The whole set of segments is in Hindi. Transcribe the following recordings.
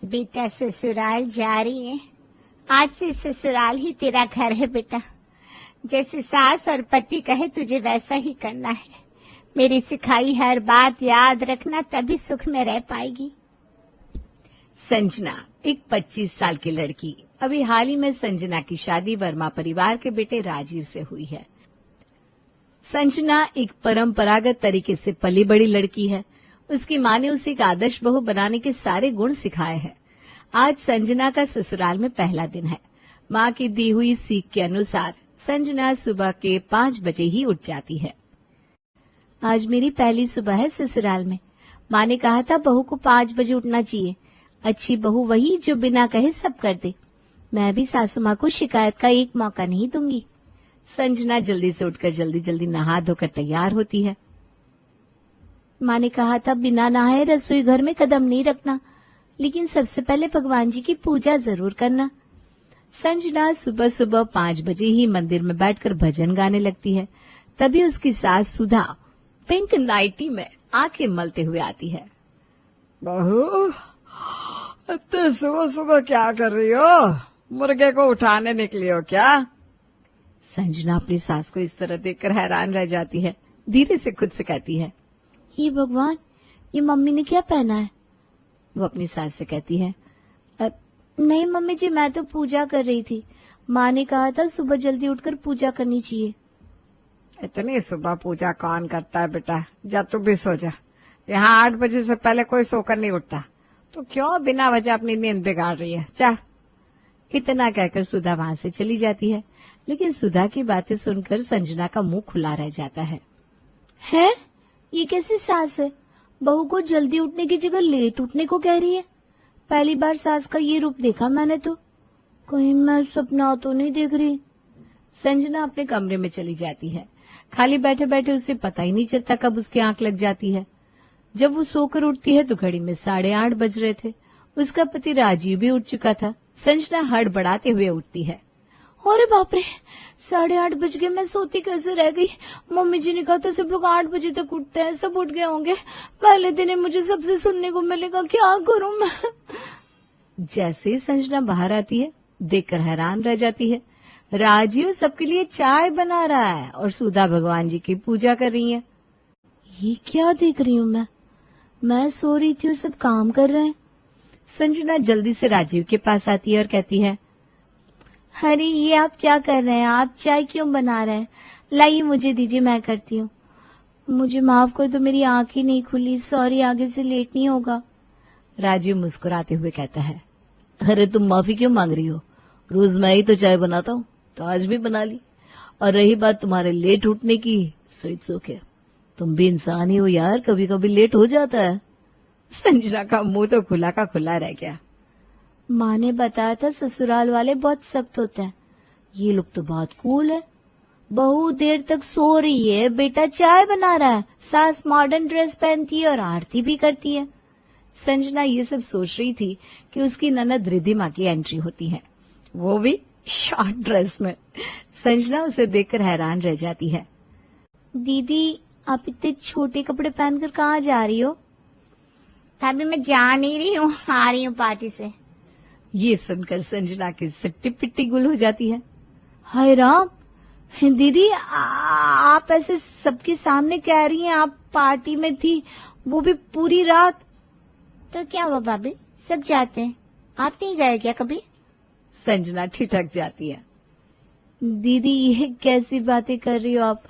बेटा ससुराल जा रही है। आज से ससुराल ही तेरा घर है बेटा। जैसे सास और पति कहे तुझे वैसा ही करना है। मेरी सिखाई हर बात याद रखना, तभी सुख में रह पाएगी। संजना एक 25 साल की लड़की। अभी हाल ही में संजना की शादी वर्मा परिवार के बेटे राजीव से हुई है। संजना एक परंपरागत तरीके से पली बड़ी लड़की है। उसकी माँ ने उसे एक आदर्श बहू बनाने के सारे गुण सिखाए हैं। आज संजना का ससुराल में पहला दिन है। माँ की दी हुई सीख के अनुसार संजना सुबह के 5 बजे ही उठ जाती है। आज मेरी पहली सुबह है ससुराल में। माँ ने कहा था बहू को 5 बजे उठना चाहिए। अच्छी बहू वही जो बिना कहे सब कर दे। मैं भी सासू माँ को शिकायत का एक मौका नहीं दूंगी। संजना जल्दी से उठकर जल्दी जल्दी नहा धोकर तैयार होती है। माँ ने कहा था बिना नहाए रसोई घर में कदम नहीं रखना, लेकिन सबसे पहले भगवान जी की पूजा जरूर करना। संजना सुबह सुबह 5 बजे ही मंदिर में बैठकर भजन गाने लगती है। तभी उसकी सास सुधा पिंक नाइटी में आंखें मलते हुए आती है। बहू, इतने सुबह सुबह क्या कर रही हो? मुर्गे को उठाने निकली हो क्या? संजना अपनी सास को इस तरह देखकर हैरान रह जाती है। धीरे से खुद से कहती है, ये भगवान, ये मम्मी ने क्या पहना है? वो अपनी सास से कहती है, नहीं मम्मी जी, मैं तो पूजा कर रही थी। माँ ने कहा था सुबह जल्दी उठकर पूजा करनी चाहिए। इतनी सुबह पूजा कौन करता है बेटा? जा तू भी सो जा। यहाँ 8 बजे से पहले कोई सोकर नहीं उठता, तो क्यों बिना वजह अपनी नींद बिगाड़ रही है? जा। इतना कहकर सुधा वहां से चली जाती है। लेकिन सुधा की बातें सुनकर संजना का मुंह खुला रह जाता है। ये कैसी सास है? बहू को जल्दी उठने की जगह लेट उठने को कह रही है। पहली बार सास का ये रूप देखा मैंने तो। कहीं मैं सपना तो नहीं देख रही। संजना अपने कमरे में चली जाती है। खाली बैठे बैठे उसे पता ही नहीं चलता कब उसकी आंख लग जाती है। जब वो सोकर उठती है तो घड़ी में 8:30 बज रहे थे। उसका पति राजीव भी उठ चुका था। संजना हड़बड़ाते हुए उठती है। अरे बाप रे, 8:30 बज गए, मैं सोती कैसे रह गई? मम्मी जी ने कहा था सब लोग 8 बजे तक उठते हैं, सब उठ गए होंगे। पहले दिन ही मुझे सबसे सुनने को मिलेगा, क्या करूं मैं? जैसे ही संजना बाहर आती है, देखकर हैरान रह जाती है। राजीव सबके लिए चाय बना रहा है और सुधा भगवान जी की पूजा कर रही है। ये क्या देख रही हूँ मैं सो रही थी और सब काम कर रहे हैं। संजना जल्दी से राजीव के पास आती है और कहती है, अरे ये आप क्या कर रहे हैं? आप चाय क्यों बना रहे हैं? लाइए मुझे दीजिए, मैं करती हूँ। मुझे माफ कर दो, मेरी आंख ही नहीं खुली। सॉरी, आगे से लेट नहीं होगा। राजीव मुस्कुराते हुए कहता है, अरे तुम माफी क्यों मांग रही हो? रोज मैं ही तो चाय बनाता हूँ, तो आज भी बना ली। और रही बात तुम्हारे लेट उठने की, सो इट्स ओके। तुम भी इंसान ही हो यार, कभी कभी लेट हो जाता है। संजना का मुंह तो खुला का खुला रह गया। माँ ने बताया था ससुराल वाले बहुत सख्त होते हैं। ये लोग तो बहुत कूल है। बहू देर तक सो रही है, बेटा चाय बना रहा है, सास मॉडर्न ड्रेस पहनती है और आरती भी करती है। संजना ये सब सोच रही थी कि उसकी ननद रिद्धिमा की एंट्री होती है, वो भी शॉर्ट ड्रेस में। संजना उसे देखकर हैरान रह जाती है। दीदी, आप इतने छोटे कपड़े पहनकर कहाँ जा रही हो? अभी मैं जा नहीं रही हूँ, आ रही हूँ पार्टी से। ये सुनकर संजना की सिट्टी पिट्टी गुल हो जाती है। हाय राम, दीदी आप ऐसे सबके सामने कह रही हैं आप पार्टी में थी, वो भी पूरी रात? तो क्या हुआ भाभी, सब जाते हैं, आप नहीं गए क्या कभी? संजना ठिठक जाती है। दीदी ये कैसी बातें कर रही हो आप?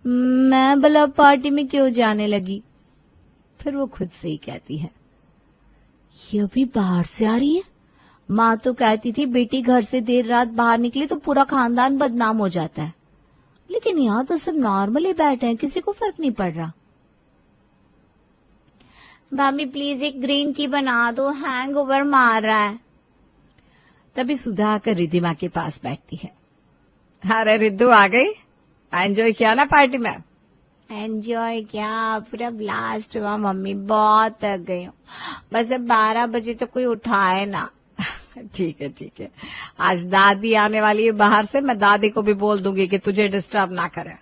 मैं भला पार्टी में क्यों जाने लगी? फिर वो खुद से ही कहती है, ये अभी बाहर से आ रही है। माँ तो कहती थी बेटी घर से देर रात बाहर निकली तो पूरा खानदान बदनाम हो जाता है, लेकिन यहाँ तो सब नॉर्मली बैठे हैं, किसी को फर्क नहीं पड़ रहा। भाभी प्लीज एक ग्रीन टी बना दो, हैंगओवर मार रहा है। तभी सुधा आकर रिद्धिमा के पास बैठती है। अरे रिद्धू आ गई, एंजॉय किया ना पार्टी में? एंजॉय क्या, पूरा ब्लास्ट हुआ मम्मी, बहुत थक गई हूँ। बस अब 12 बजे तो कोई उठाए ना। ठीक है, आज दादी आने वाली है बाहर से, मैं दादी को भी बोल दूंगी कि तुझे डिस्टर्ब ना करे।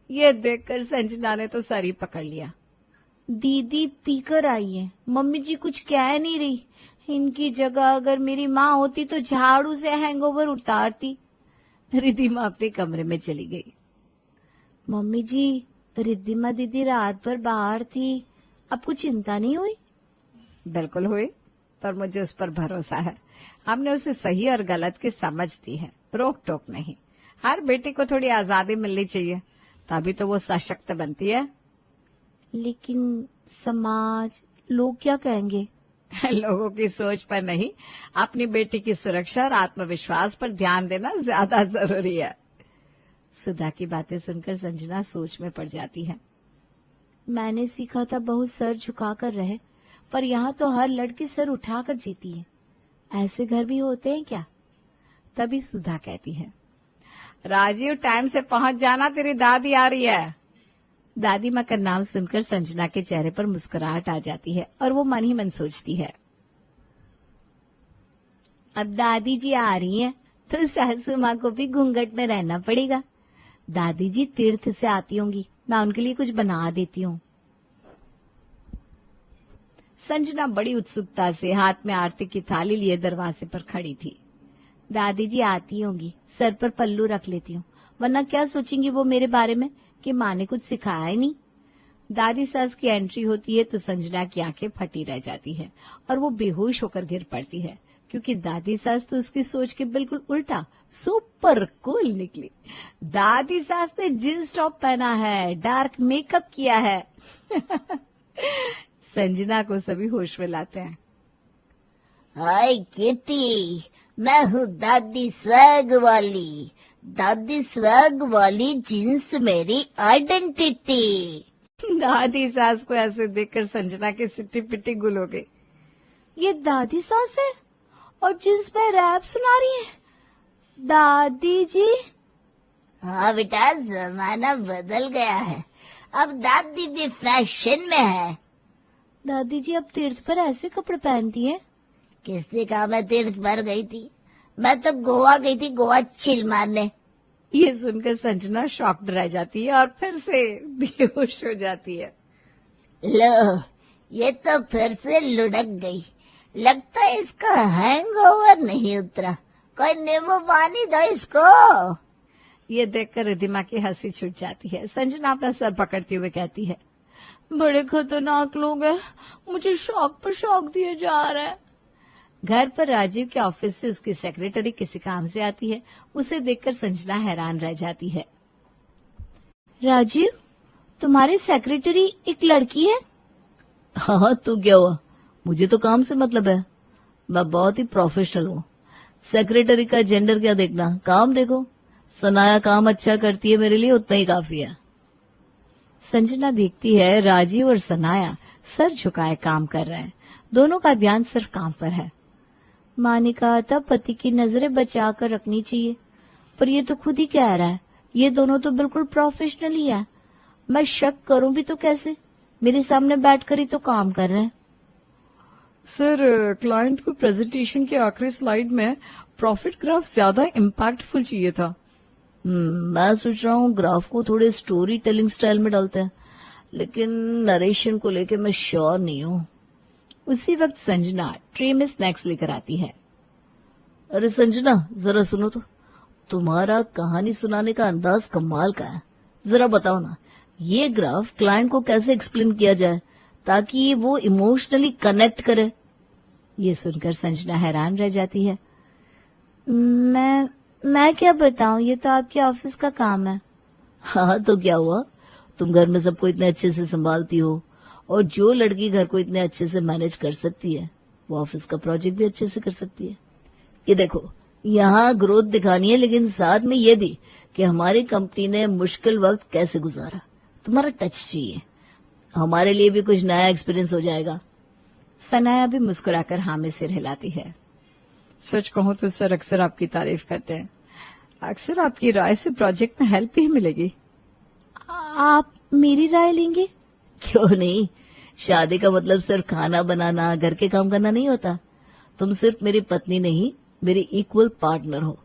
ये देखकर संजना ने तो सर ही पकड़ लिया। दीदी पीकर आई है, मम्मी जी कुछ कह नहीं रही, इनकी जगह अगर मेरी माँ होती तो झाड़ू से हैंगओवर उतारती। रिद्धिमा अपने कमरे में चली गई। मम्मी जी, रिद्धिमा दीदी रात भर बाहर थी, आपको चिंता नहीं हुई? बिल्कुल हुई, पर मुझे उस पर भरोसा है। हमने उसे सही और गलत की समझ दी है, रोक टोक नहीं। हर बेटी को थोड़ी आजादी मिलनी चाहिए, तभी तो वो सशक्त बनती है। लेकिन समाज, लोग क्या कहेंगे? लोगों की सोच पर नहीं, अपनी बेटी की सुरक्षा और आत्मविश्वास पर ध्यान देना ज्यादा जरूरी है। सुधा की बातें सुनकर संजना सोच में पड़ जाती है। मैंने सीखा था बहू सर झुकाकर रहे, पर यहाँ तो हर लड़की सर उठाकर जीती है। ऐसे घर भी होते हैं क्या? तभी सुधा कहती है, राजीव टाइम से पहुंच जाना, तेरी दादी आ रही है। दादी माँ का नाम सुनकर संजना के चेहरे पर मुस्कुराहट आ जाती है और वो मन ही मन सोचती है, अब दादी जी आ रही हैं तो सासू माँ को भी घूंघट में रहना पड़ेगा। दादी जी तीर्थ से आती होंगी, मैं उनके लिए कुछ बना देती हूँ। संजना बड़ी उत्सुकता से हाथ में आरती की थाली लिए दरवाजे पर खड़ी थी। दादी जी आती होंगी, सर पर पल्लू रख लेती हूँ, वरना क्या सोचेंगी वो मेरे बारे में कि माँ ने कुछ सिखाया ही नहीं। दादी सास की एंट्री होती है तो संजना की आंखें फटी रह जाती है और वो बेहोश होकर गिर पड़ती है, क्योंकि दादी सास तो उसकी सोच के बिल्कुल उल्टा सुपर कूल निकली। दादी सास ने जींस टॉप पहना है, डार्क मेकअप किया है। संजना को सभी होश में लाते हैं। हाय किटी, मैं हूँ दादी स्वैग वाली। दादी स्वैग वाली जींस मेरी आइडेंटिटी। दादी सास को ऐसे देखकर संजना की सिट्टी पिट्टी गुल हो गई। ये दादी सास है और जींस में रैप सुना रही है। दादी जी? हाँ बेटा, जमाना बदल गया है, अब दादी भी फैशन में है। दादी जी अब तीर्थ पर ऐसे कपड़े पहनती हैं? किसने कहा मैं तीर्थ पर गई थी? मैं तो गोवा गई थी, गोवा चिल मारने। ये सुनकर संजना शॉक्ड रह जाती है और फिर से बेहोश हो जाती है। लो, ये तो फिर से लुढ़क गई। लगता है इसका हैंगओवर नहीं उतरा। कोई नींबू पानी दो इसको। ये देखकर रिद्धिमा की हंसी छूट जाती है। संजना अपना सर पकड़ते हुए कहती है, बड़े खतरनाक लोग हैं, मुझे शौक पर शौक दिए जा रहे हैं। घर पर राजीव के ऑफिस से उसकी सेक्रेटरी किसी काम से आती है। उसे देखकर संजना हैरान रह जाती है। राजीव, तुम्हारी सेक्रेटरी एक लड़की है? हाँ, तो क्या हुआ, मुझे तो काम से मतलब है, मैं बहुत ही प्रोफेशनल हूँ। सेक्रेटरी का जेंडर क्या देखना, काम देखो। सनाया काम अच्छा करती है, मेरे लिए उतना ही काफी है। संजना देखती है राजीव और सनाया सर झुकाए काम कर रहे हैं। दोनों का ध्यान सिर्फ काम पर है। माँ ने कहा था पति की नजरें बचा कर रखनी चाहिए, पर ये तो खुद ही कह रहा है ये दोनों तो बिल्कुल प्रोफेशनल ही है। मैं शक करूं भी तो कैसे, मेरे सामने बैठकर ही तो काम कर रहे हैं। सर, क्लाइंट को प्रेजेंटेशन की आखिरी स्लाइड में प्रॉफिट ग्राफ ज्यादा इम्पैक्टफुल चाहिए था। मैं सोच रहा हूँ ग्राफ को थोड़े स्टोरी टेलिंग स्टाइल में डालते हैं, लेकिन नरेशन को लेके मैं श्योर नहीं हूँ। उसी वक्त संजना ट्रे में स्नैक्स लेकर आती है। अरे संजना, जरा सुनो तो, तुम्हारा कहानी सुनाने का अंदाज कमाल का है। जरा बताओ ना, ये ग्राफ क्लाइंट को कैसे एक्सप्लेन किया जाए ताकि वो इमोशनली कनेक्ट करे। ये सुनकर संजना हैरान रह जाती है। मैं क्या बताऊं, ये तो आपके ऑफिस का काम है। हाँ, तो क्या हुआ, तुम घर में सबको इतने अच्छे से संभालती हो, और जो लड़की घर को इतने अच्छे से मैनेज कर सकती है वो ऑफिस का प्रोजेक्ट भी अच्छे से कर सकती है। ये देखो, यहाँ ग्रोथ दिखानी है, लेकिन साथ में ये भी कि हमारी कंपनी ने मुश्किल वक्त कैसे गुजारा। तुम्हारा टच चाहिए, हमारे लिए भी कुछ नया एक्सपीरियंस हो जाएगा। सनाया भी मुस्कुराकर हाँ में सिर हिलाती है। सच कहूँ तो सर अक्सर आपकी तारीफ करते हैं, अक्सर आपकी राय से प्रोजेक्ट में हेल्प भी मिलेगी। आप मेरी राय लेंगे? क्यों नहीं, शादी का मतलब सिर्फ खाना बनाना, घर के काम करना नहीं होता। तुम सिर्फ मेरी पत्नी नहीं, मेरी इक्वल पार्टनर हो।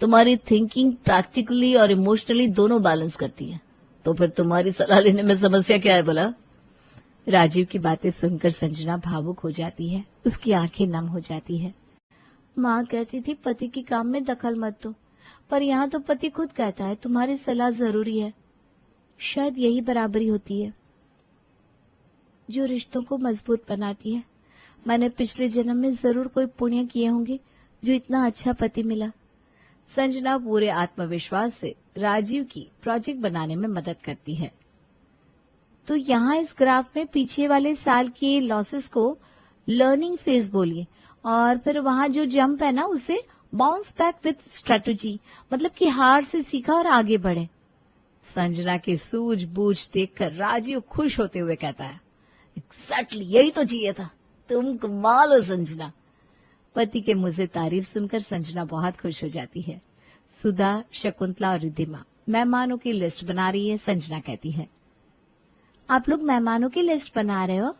तुम्हारी थिंकिंग प्रैक्टिकली और इमोशनली दोनों बैलेंस करती है, तो फिर तुम्हारी सलाह लेने में समस्या क्या है भला? राजीव की बातें सुनकर संजना भावुक हो जाती है, उसकी आंखें नम हो जाती है। माँ कहती थी पति के काम में दखल मत दो, पर यहाँ तो पति खुद कहता है तुम्हारी सलाह जरूरी है। शायद यही बराबरी होती है जो रिश्तों को मजबूत बनाती है। मैंने पिछले जन्म में जरूर कोई पुण्य किए होंगे जो इतना अच्छा पति मिला। संजना पूरे आत्मविश्वास से राजीव की प्रोजेक्ट बनाने में मदद करती है। तो यहाँ इस ग्राफ में पीछे वाले साल के लॉसेस को लर्निंग फेज बोलिए, और फिर वहां जो जंप है ना उसे बाउंस बैक विथ स्ट्रेटजी, मतलब कि हार से सीखा और आगे बढ़े। संजना की सूझबूझ देखकर राजीव खुश होते हुए कहता है, एग्जैक्टली यही तो चाहिए था, तुम कमाल हो संजना। पति के मुंह से तारीफ सुनकर संजना बहुत खुश हो जाती है। सुधा, शकुंतला और रिद्धिमा मेहमानों की लिस्ट बना रही है। संजना कहती है, आप लोग मेहमानों की लिस्ट बना रहे हो?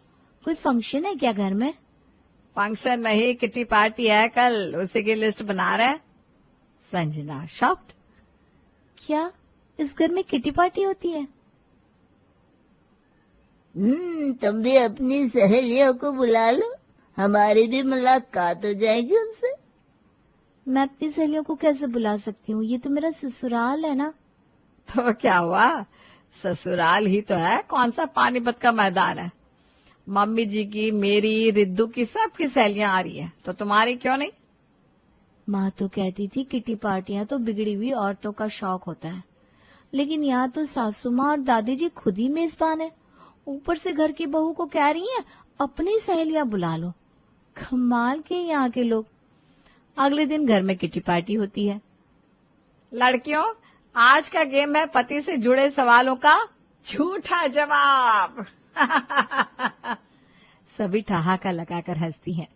कोई फंक्शन है क्या घर में? फंक्शन नहीं, किटी पार्टी है कल, उसी की लिस्ट बना रहे हैं। संजना शॉक्ड, क्या इस घर में किटी पार्टी होती है? तुम भी अपनी सहेलियों को बुला लो, हमारी भी मुलाकात हो जाएगी उनसे। मैं अपनी सहेलियों को कैसे बुला सकती हूँ? ये तो मेरा ससुराल है ना। तो क्या हुआ, ससुराल ही तो है, कौन सा पानीपत का मैदान है। मम्मी जी की, मेरी, रिद्दू की, सबकी सहेलियां आ रही है, तो तुम्हारी क्यों नहीं? माँ तो कहती थी किटी पार्टियां तो बिगड़ी हुई औरतों का शौक होता है, लेकिन यहाँ तो सासू माँ और दादी जी खुद ही मेजबान है। ऊपर से घर की बहू को कह रही है अपनी सहेलियां बुला लो। कमाल के यहाँ के लोग। अगले दिन घर में किटी पार्टी होती है। लड़कियों, आज का गेम है पति से जुड़े सवालों का झूठा जवाब। सभी ठहाका लगाकर हंसती हैं।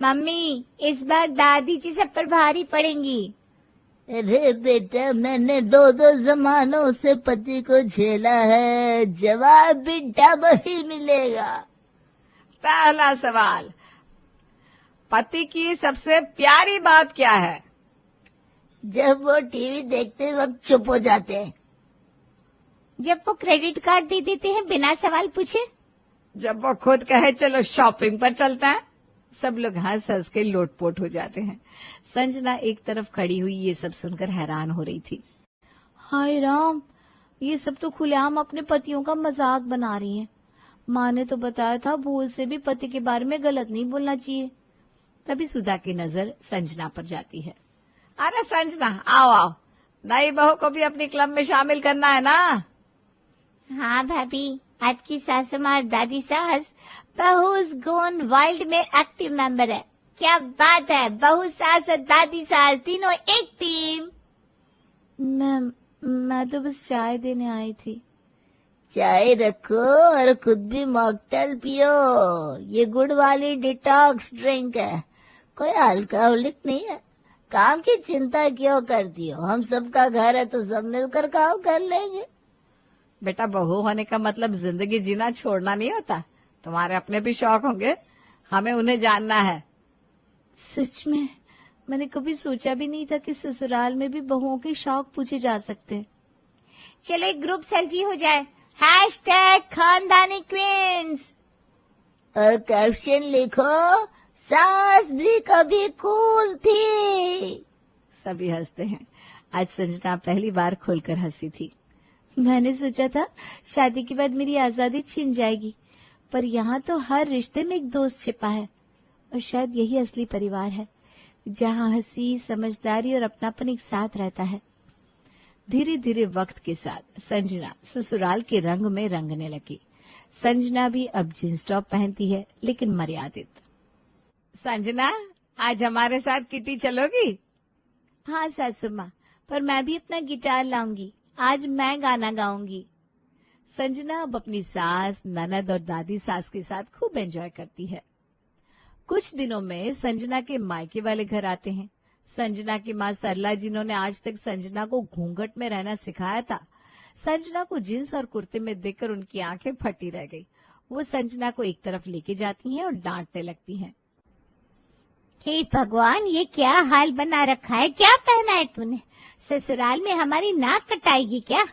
मम्मी, इस बार दादी जी सब पर भारी पड़ेंगी। अरे बेटा, मैंने 2-2 जमानों से पति को झेला है, जवाब भी डबल ही मिलेगा। पहला सवाल, पति की सबसे प्यारी बात क्या है? जब वो टीवी देखते वक्त चुप हो जाते हैं। जब वो क्रेडिट कार्ड दे देते हैं बिना सवाल पूछे। जब वो खुद कहे चलो शॉपिंग पर चलता है। सब लोग हंस हंस के लोटपोट हो जाते हैं। संजना एक तरफ खड़ी हुई ये सब सुनकर हैरान हो रही थी। हाय राम, ये सब तो खुलेआम अपने पतियों का मजाक बना रही हैं। माँ ने तो बताया था भूल से भी पति के बारे में गलत नहीं बोलना चाहिए। तभी सुधा की नजर संजना पर जाती है। अरे संजना, आओ आओ, नई बहू को भी अपनी क्लब में शामिल करना है ना। हाँ भाभी, आपकी सासू माँ और दादी सास बहूज गोन वाइल्ड में एक्टिव मेंबर है। क्या बात है, बहू सास और दादी सास तीनों एक टीम। मैं तो बस चाय देने आई थी। चाय रखो और खुद भी मॉकटेल पियो। ये गुड़ वाली डिटॉक्स ड्रिंक है, कोई अल्कोहलिक नहीं है। काम की चिंता क्यों करती हो, हम सबका घर है तो सब मिलकर काम कर लेंगे। बेटा, बहू होने का मतलब जिंदगी जीना छोड़ना नहीं होता। तुम्हारे अपने भी शौक होंगे, हमें उन्हें जानना है। सच में मैंने कभी सोचा भी नहीं था कि ससुराल में भी बहुओं के शौक पूछे जा सकते हैं। चलो एक ग्रुप सेल्फी हो जाए, #खानदानी क्वींस, और कैप्शन लिखो सास भी कभी कूल थी। सभी हंसते हैं। आज संजना पहली बार खुलकर हंसी थी। मैंने सोचा था शादी के बाद मेरी आजादी छिन जाएगी, पर यहाँ तो हर रिश्ते में एक दोस्त छिपा है, और शायद यही असली परिवार है, जहाँ हंसी, समझदारी और अपनापन एक साथ रहता है। धीरे धीरे वक्त के साथ संजना ससुराल के रंग में रंगने लगी। संजना भी अब जींस टॉप पहनती है, लेकिन मर्यादित। संजना, आज हमारे साथ किटी चलोगी? हाँ सासू माँ, पर मैं भी अपना गिटार लाऊंगी। आज मैं गाना गाऊंगी। संजना अब अपनी सास, ननद और दादी सास के साथ खूब एंजॉय करती है। कुछ दिनों में संजना के मायके वाले घर आते हैं। संजना की माँ सरला, जिन्होंने आज तक संजना को घूंघट में रहना सिखाया था, संजना को जींस और कुर्ते में देखकर उनकी आंखें फटी रह गई। वो संजना को एक तरफ लेके जाती हैं और डांटने लगती हैं। हे भगवान, ये क्या हाल बना रखा है, क्या पहना है तूने? ससुराल में हमारी नाक कटाएगी क्या?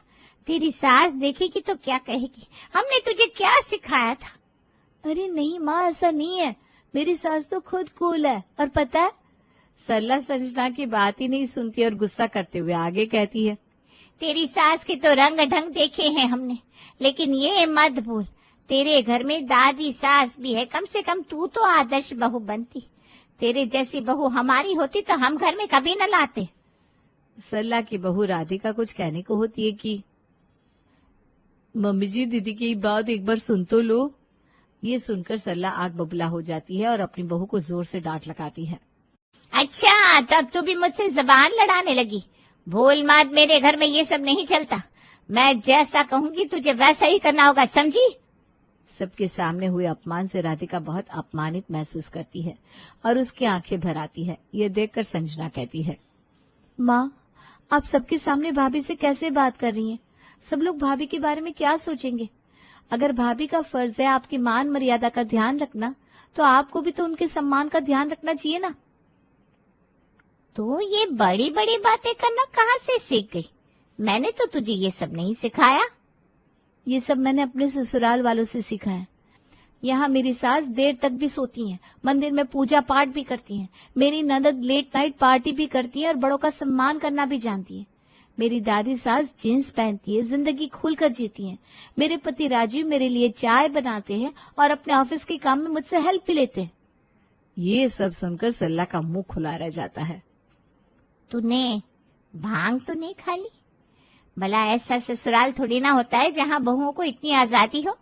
तेरी सास देखेगी तो क्या कहेगी, हमने तुझे क्या सिखाया था। अरे नहीं माँ, ऐसा नहीं है, मेरी सास तो खुद कूल है। और पता है, सरला संजना की बात ही नहीं सुनती और गुस्सा करते हुए आगे कहती है, तेरी सास के तो रंग ढंग देखे हैं हमने, लेकिन ये मत भूल तेरे घर में दादी सास भी है। कम से कम तू तो आदर्श बहू बनती। तेरे जैसी बहू हमारी होती तो हम घर में कभी न लाते। सरला की बहू राधिका कुछ कहने को होती है कि मम्मी जी, दीदी की बात एक बार सुन तो लो। ये सुनकर सरला आग बबूला हो जाती है और अपनी बहू को जोर से डांट लगाती है। अच्छा, तब तू भी मुझसे जबान लड़ाने लगी। भूल मत, मेरे घर में ये सब नहीं चलता। मैं जैसा कहूंगी तुझे वैसा ही करना होगा, समझी। सबके सामने हुए अपमान से राधिका बहुत अपमानित महसूस करती है और उसकी आंखें भर आती है। ये देखकर संजना कहती है, माँ, आप सबके सामने भाभी से कैसे बात कर रही हैं? सब लोग भाभी के बारे में क्या सोचेंगे? अगर भाभी का फर्ज है आपकी मान मर्यादा का ध्यान रखना, तो आपको भी तो उनके सम्मान का ध्यान रखना चाहिए ना। तो ये बड़ी बड़ी बातें करना कहाँ से सीख गई? मैंने तो तुझे ये सब नहीं सिखाया। ये सब मैंने अपने ससुराल वालों से सीखा है। यहाँ मेरी सास देर तक भी सोती हैं, मंदिर में पूजा पाठ भी करती हैं, मेरी ननद लेट नाइट पार्टी भी करती है और बड़ों का सम्मान करना भी जानती है। मेरी दादी सास जींस पहनती है, जिंदगी खुलकर जीती है। मेरे पति राजीव मेरे लिए चाय बनाते हैं और अपने ऑफिस के काम में मुझसे हेल्प भी लेते हैं। ये सब सुनकर सरला का मुंह खुला रह जाता है। तूने भांग तो नहीं खा ली? भला ऐसा ससुराल थोड़ी ना होता है जहाँ बहुओं को इतनी आजादी हो।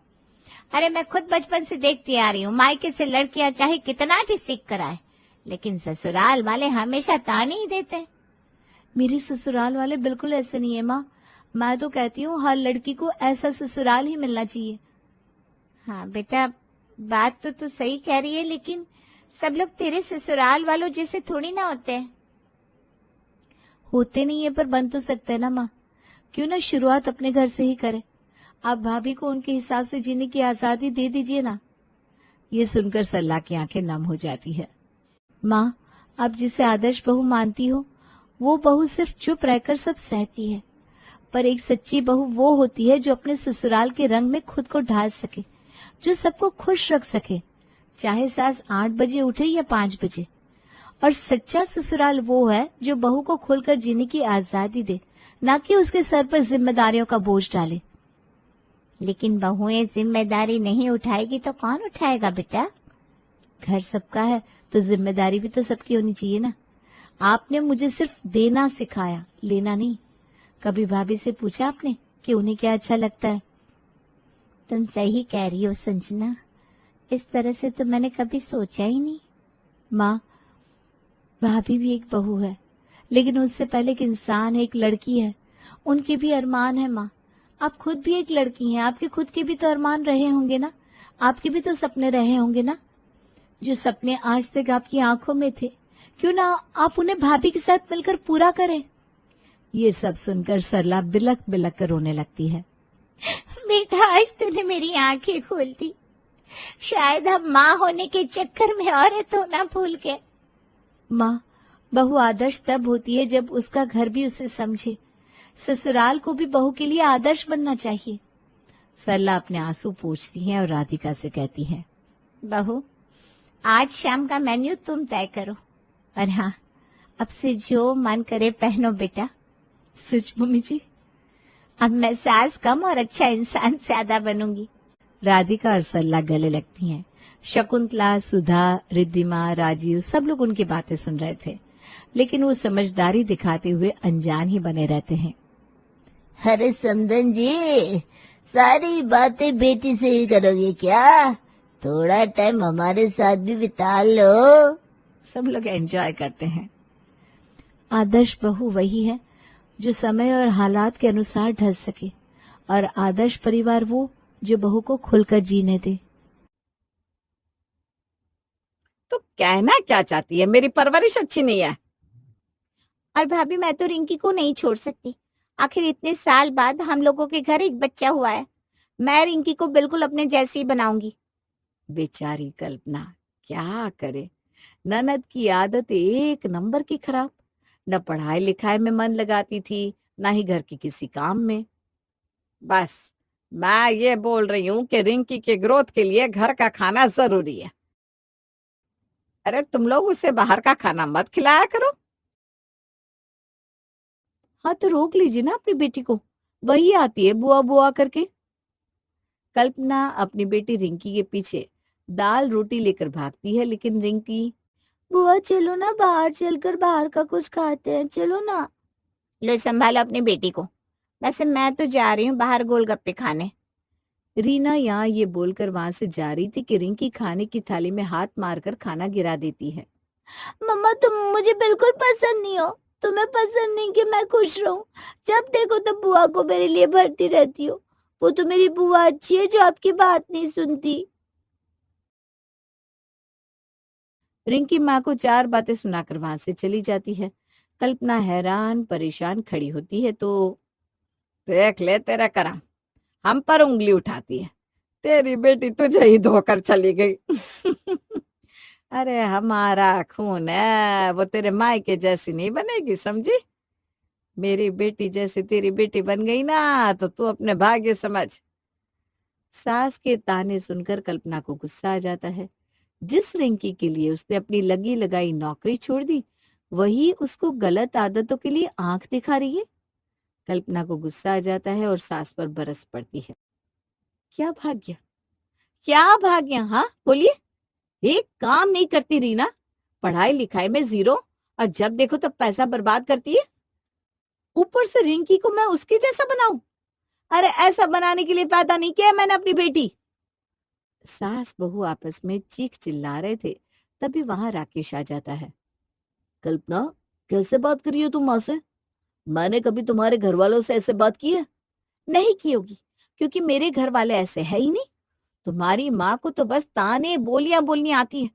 अरे मैं खुद बचपन से देखती आ रही हूँ, मायके से लड़कियां चाहे कितना भी सीख कर आए, लेकिन ससुराल वाले हमेशा ताने ही देते। मेरे ससुराल वाले बिल्कुल ऐसे नहीं है माँ। मैं तो कहती हूँ हर लड़की को ऐसा ससुराल ही मिलना चाहिए। हाँ बेटा, बात तो तू सही कह रही है, लेकिन सब लोग तेरे ससुराल वालों जैसे थोड़ी ना होते हैं। होते नहीं है पर बन तो सकते हैं ना माँ। क्यों ना शुरुआत अपने घर से ही करे। आप भाभी को उनके हिसाब से जीने की आजादी दे दीजिए ना। ये सुनकर सरला की आंखें नम हो जाती है। माँ, आप जिसे आदर्श बहू मानती हो, वो बहू सिर्फ चुप रहकर सब सहती है, पर एक सच्ची बहू वो होती है जो अपने ससुराल के रंग में खुद को ढाल सके, जो सबको खुश रख सके, चाहे सास 8 बजे उठे या 5 बजे। और सच्चा ससुराल वो है जो बहू को खुलकर जीने की आजादी दे, ना कि उसके सर पर जिम्मेदारियों का बोझ डाले। लेकिन बहुएं जिम्मेदारी नहीं उठाएगी तो कौन उठाएगा बेटा? घर सबका है तो जिम्मेदारी भी तो सबकी होनी चाहिए ना। आपने मुझे सिर्फ देना सिखाया, लेना नहीं। कभी भाभी से पूछा आपने कि उन्हें क्या अच्छा लगता है? तुम सही कह रही हो संजना, इस तरह से तो मैंने कभी सोचा ही नहीं। माँ, भाभी भी एक बहू है, लेकिन उससे पहले एक इंसान है, एक लड़की है। उनके भी अरमान है माँ। आप खुद भी एक लड़की हैं, आपके खुद के भी तो अरमान रहे होंगे ना, आपके भी तो सपने रहे होंगे ना। जो सपने आज तक आपकी आंखों में थे, क्यों ना आप उन्हें भाभी के साथ मिलकर पूरा करें। ये सब सुनकर सरला बिलक बिलक कर रोने लगती है। बेटा, आज तूने मेरी आंखें खोल दी। शायद हम माँ होने के चक्कर में औरत होना भूल गए। माँ, बहू आदर्श तब होती है जब उसका घर भी उसे समझे। ससुराल को भी बहू के लिए आदर्श बनना चाहिए। सरला अपने आंसू पोंछती है और राधिका से कहती है, बहू, आज शाम का मेन्यू तुम तय करो, और हाँ, अब से जो मन करे पहनो बेटा। सच मम्मी जी? अब मैं सास कम और अच्छा इंसान ज्यादा बनूंगी। राधिका और सरला गले लगती हैं। शकुंतला, सुधा, रिद्धिमा, राजीव सब लोग उनकी बातें सुन रहे थे, लेकिन वो समझदारी दिखाते हुए अनजान ही बने रहते हैं। अरे समधन जी, सारी बातें बेटी से ही करोगे क्या? थोड़ा टाइम हमारे साथ भी बिता लो। सब लोग एंजॉय करते हैं। आदर्श बहू वही है जो समय और हालात के अनुसार ढल सके, और आदर्श परिवार वो जो बहू को खुलकर जीने दे। तो कहना क्या चाहती है? मेरी परवरिश अच्छी नहीं है। और भाभी, मैं तो रिंकी को नहीं छोड़ सकती। आखिर इतने साल बाद हम लोगों के घर एक बच्चा हुआ है। मैं रिंकी को बिल्कुल अपने जैसी बनाऊंगी। बेचारी कल्पना क्या करे। ननद की आदत एक नंबर की खराब। न पढ़ाई लिखाई में मन लगाती थी, ना ही घर के किसी काम में। बस मैं ये बोल रही हूँ कि रिंकी के ग्रोथ के लिए घर का खाना जरूरी है। अरे तुम लोग उसे बाहर का खाना मत खिलाया करो। हाँ तो रोक लीजिए ना अपनी बेटी को, वही आती है बुआ बुआ करके। कल्पना अपनी बेटी रिंकी के पीछे दाल रोटी लेकर भागती है, लेकिन रिंकी, बुआ चलो ना बाहर चलकर बाहर का कुछ खाते हैं, चलो ना। लो संभालो अपनी बेटी को, वैसे मैं तो जा रही हूँ बाहर गोलगप्पे खाने। रीना यहाँ ये बोलकर वहां से जा रही थी कि रिंकी खाने की थाली में हाथ मारकर खाना गिरा देती है। मम्मा तुम मुझे बिल्कुल पसंद नहीं हो, तुम्हें पसंद नहीं कि मैं खुश रहूं। जब देखो तब बुआ को मेरे लिए भरती रहती हो। वो तो मेरी बुआ अच्छी है जो आपकी बात नहीं सुनती। रिंकी माँ को चार बातें सुनाकर वहां से चली जाती है। कल्पना हैरान परेशान खड़ी होती है तो देख ले तेरा करम, हम पर उंगली उठाती है। तेरी बेटी तुझे ही धोकर चली गई। अरे हमारा खून है, वो तेरे मायके जैसी नहीं बनेगी, समझी? मेरी बेटी जैसी तेरी बेटी बन गई ना तो तू अपने भाग्य समझ। सास के ताने सुनकर कल्पना को गुस्सा आ जाता है। जिस रिंकी के लिए उसने अपनी लगी लगाई नौकरी छोड़ दी, वही उसको गलत आदतों के लिए आंख दिखा रही है। कल्पना को गुस्सा आ जाता है और सास पर बरस पड़ती है। क्या भाग्य, क्या भाग्य, हाँ बोलिए। एक काम नहीं करती रीना, पढ़ाई लिखाई में जीरो, और जब देखो तब पैसा बर्बाद करती है। ऊपर से रिंकी को मैं उसके जैसा बनाऊं? अरे ऐसा बनाने के लिए पैदा नहीं किया मैंने अपनी बेटी। सास बहू आपस में चीख चिल्ला रहे थे, तभी वहां राकेश आ जाता है। कल्पना, कैसे बात करी हो तुम माँ से? मैंने कभी तुम्हारे घर वालों से ऐसे बात की है? नहीं की होगी, क्योंकि मेरे घर वाले ऐसे है ही नहीं। तुम्हारी माँ को तो बस ताने बोलियां बोलनी आती है।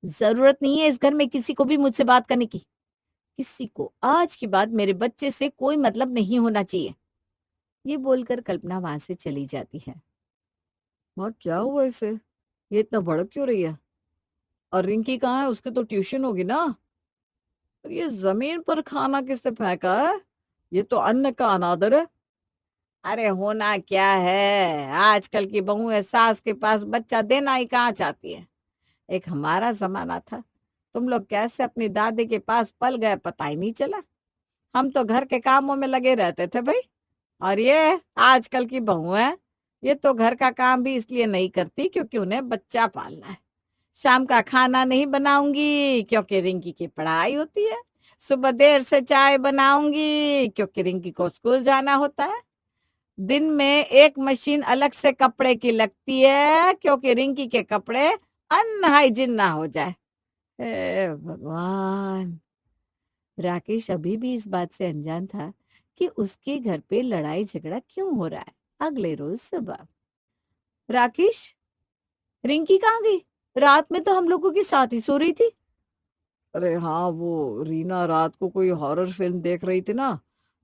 जरूरत नहीं है इस घर में किसी को भी मुझसे बात करने की। किसी को आज के बाद मेरे बच्चे से कोई मतलब नहीं होना चाहिए। ये बोलकर कल्पना वहां से चली जाती है। माँ क्या हुआ इसे, ये इतना भड़क क्यों रही है? और रिंकी कहाँ है? उसके तो ट्यूशन होगी ना। और ये जमीन पर खाना किसने फेंका है? ये तो अन्न का अनादर है। अरे होना क्या है, आजकल की बहुएं सास के पास बच्चा देना ही कहाँ चाहती है। एक हमारा जमाना था, तुम लोग कैसे अपनी दादी के पास पल गए पता ही नहीं चला। हम तो घर के कामों में लगे रहते थे भाई। और ये आजकल की बहुएं, ये तो घर का काम भी इसलिए नहीं करती क्योंकि उन्हें बच्चा पालना है। शाम का खाना नहीं बनाऊंगी क्योंकि रिंकी की पढ़ाई होती है। सुबह देर से चाय बनाऊंगी क्योंकि रिंकी को स्कूल जाना होता है। दिन में एक मशीन अलग से कपड़े की लगती है क्योंकि रिंकी के कपड़े अनहाइजीन ना हो जाए। हे भगवान। राकेश अभी भी इस बात से अनजान था कि उसके घर पे लड़ाई झगड़ा क्यों हो रहा है। अगले रोज सुबह, राकेश, रिंकी कहाँ गई? रात में तो हम लोगों के साथ ही सो रही थी। अरे हाँ, वो रीना रात को कोई हॉरर फिल्म देख रही थी ना,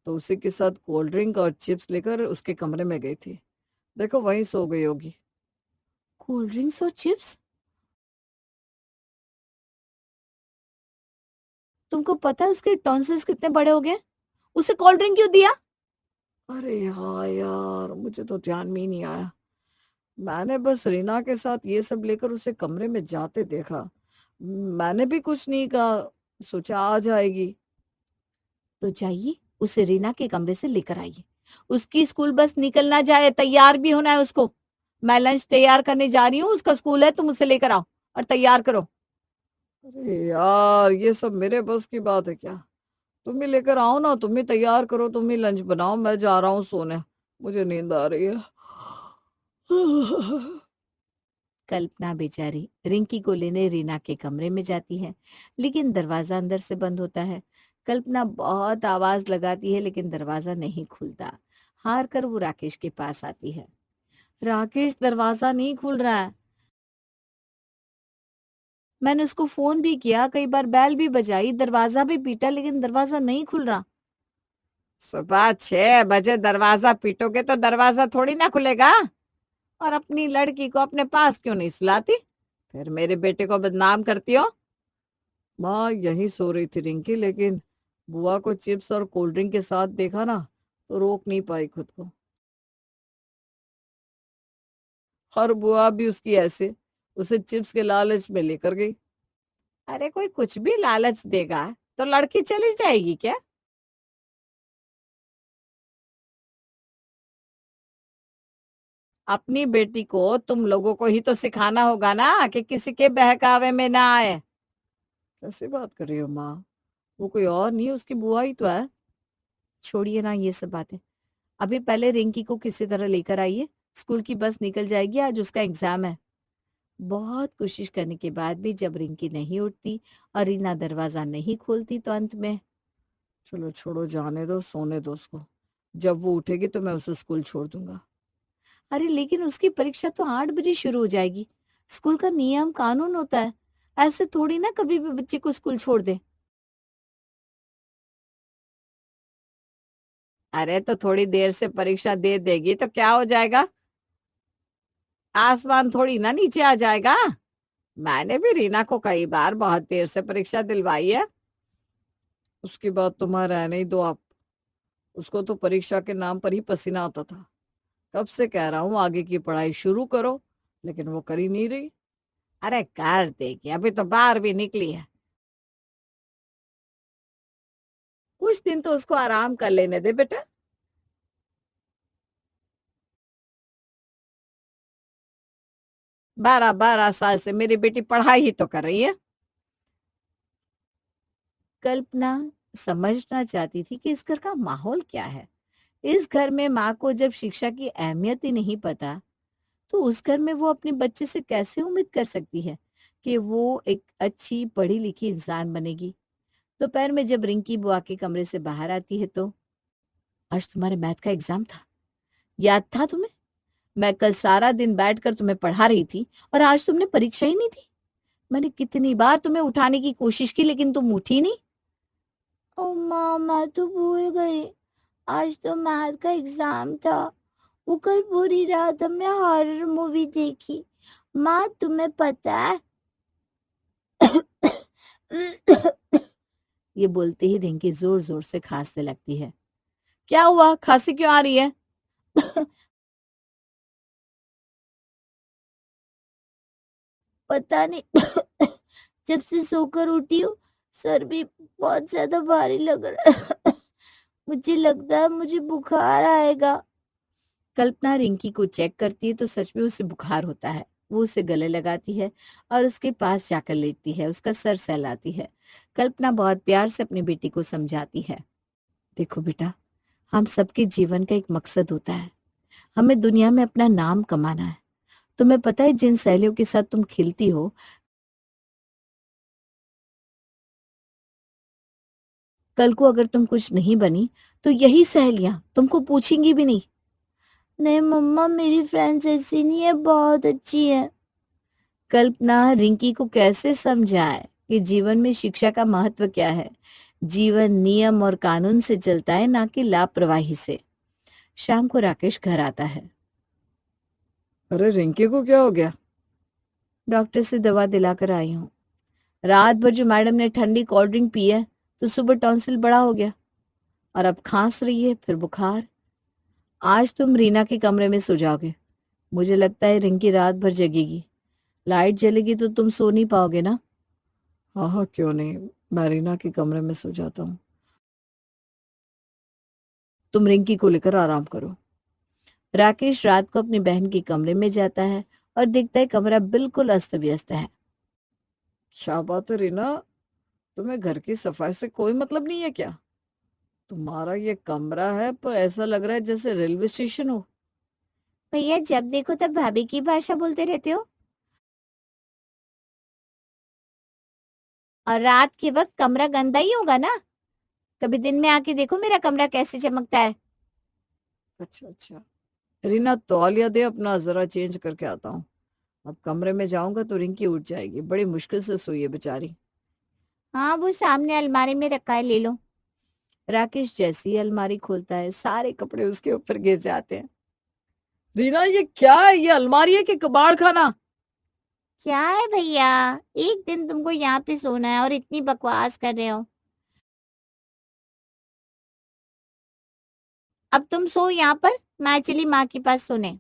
तो उसी के साथ कोल्ड ड्रिंक और चिप्स लेकर उसके कमरे में गई थी। देखो वहीं सो गई होगी। कोल्ड ड्रिंक्स और चिप्स? तुमको पता है उसके टॉन्सिल्स कितने बड़े हो गए? उसे कोल्ड ड्रिंक क्यों दिया? अरे हाँ यार, मुझे तो ध्यान में ही नहीं आया। मैंने बस रीना के साथ ये सब लेकर उसे कमरे में जाते देखा। मैंने भी कुछ नहीं कहा, सोचा आ जाएगी। तो जाइए उसे रीना के कमरे से लेकर आइए। उसकी स्कूल बस निकल ना जाए, तैयार भी होना है उसको। मैं लंच तैयार करने जा रही हूँ, उसका स्कूल है, तुम उसे लेकर आओ और तैयार करो। अरे यार, ये सब मेरे बस की बात है क्या? तुम ही लेकर आओ ना, तुम ही तैयार करो, तुम ही लंच बनाओ, मैं जा रहा हूँ सोने। मुझे नींद आ रही है। कल्पना बेचारी रिंकी को लेने रीना के कमरे में जाती है, लेकिन दरवाजा अंदर से बंद होता है। कल्पना बहुत आवाज लगाती है लेकिन दरवाजा नहीं खुलता। हार कर वो राकेश के पास आती है। राकेश, दरवाजा नहीं खुल रहा है। मैंने उसको फोन भी किया, कई बार बेल भी बजाई, दरवाजा भी पीटा, लेकिन दरवाजा नहीं खुल रहा। सुबह 6 बजे दरवाजा पीटोगे तो दरवाजा थोड़ी ना खुलेगा। और अपनी लड़की को अपने पास क्यों नहीं सुलाती, फिर मेरे बेटे को बदनाम करती हो। माँ यही सो रही थी रिंकी, लेकिन बुआ को चिप्स और कोल्ड ड्रिंक के साथ देखा ना, तो रोक नहीं पाई खुद को। और बुआ भी उसकी ऐसे उसे चिप्स के लालच में लेकर गई। अरे कोई कुछ भी लालच देगा तो लड़की चली जाएगी क्या? अपनी बेटी को तुम लोगों को ही तो सिखाना होगा ना कि किसी के बहकावे में ना आए। कैसी बात कर रही हो माँ? वो कोई और नहीं, उसकी बुआ ही तो है। छोड़िए ना ये सब बातें। अभी पहले रिंकी को किसी तरह लेकर आइए, स्कूल की बस निकल जाएगी, आज उसका एग्जाम है। बहुत कोशिश करने के बाद भी जब रिंकी नहीं उठती और रीना दरवाजा नहीं खोलती तो अंत में, चलो छोड़ो, जाने दो, सोने दो उसको। जब वो उठेगी तो मैं उसे स्कूल छोड़ दूंगा। अरे लेकिन उसकी परीक्षा तो 8 बजे शुरू हो जाएगी। स्कूल का नियम कानून होता है, ऐसे थोड़ी ना कभी भी बच्चे को स्कूल छोड़ दे। अरे तो थोड़ी देर से परीक्षा दे देगी तो क्या हो जाएगा? आसमान थोड़ी ना नीचे आ जाएगा। मैंने भी रीना को कई बार बहुत देर से परीक्षा दिलवाई है। उसकी बात तुम्हारा रहने ही दो आप। उसको तो परीक्षा के नाम पर ही पसीना आता था। कब से कह रहा हूँ आगे की पढ़ाई शुरू करो, लेकिन वो कर ही नहीं रही। अरे कर देगी, अभी तो 12वीं निकली है। कुछ दिन तो उसको आराम कर लेने दे बेटा। 12-12 साल से मेरी बेटी पढ़ाई ही तो कर रही है। कल्पना समझना चाहती थी कि इस घर का माहौल क्या है। इस घर में माँ को जब शिक्षा की अहमियत ही नहीं पता, तो उस घर में वो अपने बच्चे से कैसे उम्मीद कर सकती है कि वो एक अच्छी पढ़ी लिखी इंसान बनेगी। दोपहर में जब रिंकी बुआ के कमरे से बाहर आती है तो, आज तुम्हारे मैथ का एग्जाम था, याद था तुम्हें? मैं कल सारा दिन बैठकर तुम्हें पढ़ा रही थी और आज तुमने परीक्षा ही नहीं दी। मैंने कितनी बार तुम्हें उठाने की कोशिश की लेकिन तुम उठी नहीं। ओ माँ, मैं तो भूल गई। आज तो मैथ का एग्जाम था। वो कल पूरी रात हमने हॉरर मूवी देखी। माँ, तुम्हें पता है? ये बोलते ही रिंकी जोर जोर से खांसने लगती है। क्या हुआ, खांसी क्यों आ रही है? पता नहीं। जब से सोकर उठी हूँ, सर भी बहुत ज्यादा भारी लग रहा है। मुझे लगता है मुझे बुखार आएगा। कल्पना रिंकी को चेक करती है तो सच में उसे बुखार होता है। वो उसे गले लगाती है और उसके पास जाकर लेटती है, उसका सर सहलाती है। कल्पना बहुत प्यार से अपनी बेटी को समझाती है, देखो बेटा, हम सबके जीवन का एक मकसद होता है, हमें दुनिया में अपना नाम कमाना है। तुम्हें पता है जिन सहेलियों के साथ तुम खेलती हो, कल को अगर तुम कुछ नहीं बनी तो यही सहेलियां तुमको पूछेंगी भी नहीं। नहीं मम्मा, मेरी फ्रेंड्स ऐसी नहीं है, बहुत अच्छी है। कल्पना रिंकी को कैसे समझाए कि जीवन में शिक्षा का महत्व क्या है। जीवन नियम और कानून से चलता है, ना कि लापरवाही से। शाम को राकेश घर आता है। अरे रिंकी को क्या हो गया? डॉक्टर से दवा दिलाकर आई हूँ। रात भर जो मैडम ने ठंडी कोल्ड ड्रिंक पी है तो सुबह टॉन्सिल बड़ा हो गया और अब खांस रही है, फिर बुखार। आज तुम रीना के कमरे में सो जाओगे। मुझे लगता है रिंकी रात भर जगेगी। लाइट जलेगी तो तुम सो नहीं पाओगे ना। हाँ हाँ, क्यों नहीं, मैं रीना के कमरे में सो जाता हूँ। तुम रिंकी को लेकर आराम करो। राकेश रात को अपनी बहन के कमरे में जाता है और देखता है कमरा बिल्कुल अस्त व्यस्त है। क्या बात है रीना, तुम्हें घर की सफाई से कोई मतलब नहीं है क्या? तुम्हारा ये कमरा है पर ऐसा लग रहा है जैसे रेलवे स्टेशन हो। भैया, जब देखो तब भाभी की भाषा बोलते रहते हो। और रात के वक्त कमरा गंदा ही होगा ना। कभी दिन में आके देखो मेरा कमरा कैसे चमकता है। अच्छा अच्छा, रीना तौलिया दे अपना, जरा चेंज करके आता हूँ। अब कमरे में जाऊंगा तो रिंकी उठ जाएगी, बड़ी मुश्किल से सोई है बेचारी। हाँ, वो सामने अलमारी में रखा है, ले लो। राकेश जैसी ही अलमारी खोलता है, सारे कपड़े उसके ऊपर गिर जाते हैं। रीना ये क्या है, ये अलमारी है कि कबाड़ खाना? क्या है भैया, एक दिन तुमको यहाँ पे सोना है और इतनी बकवास कर रहे हो। अब तुम सो यहाँ पर, मैं चली माँ के पास सोने।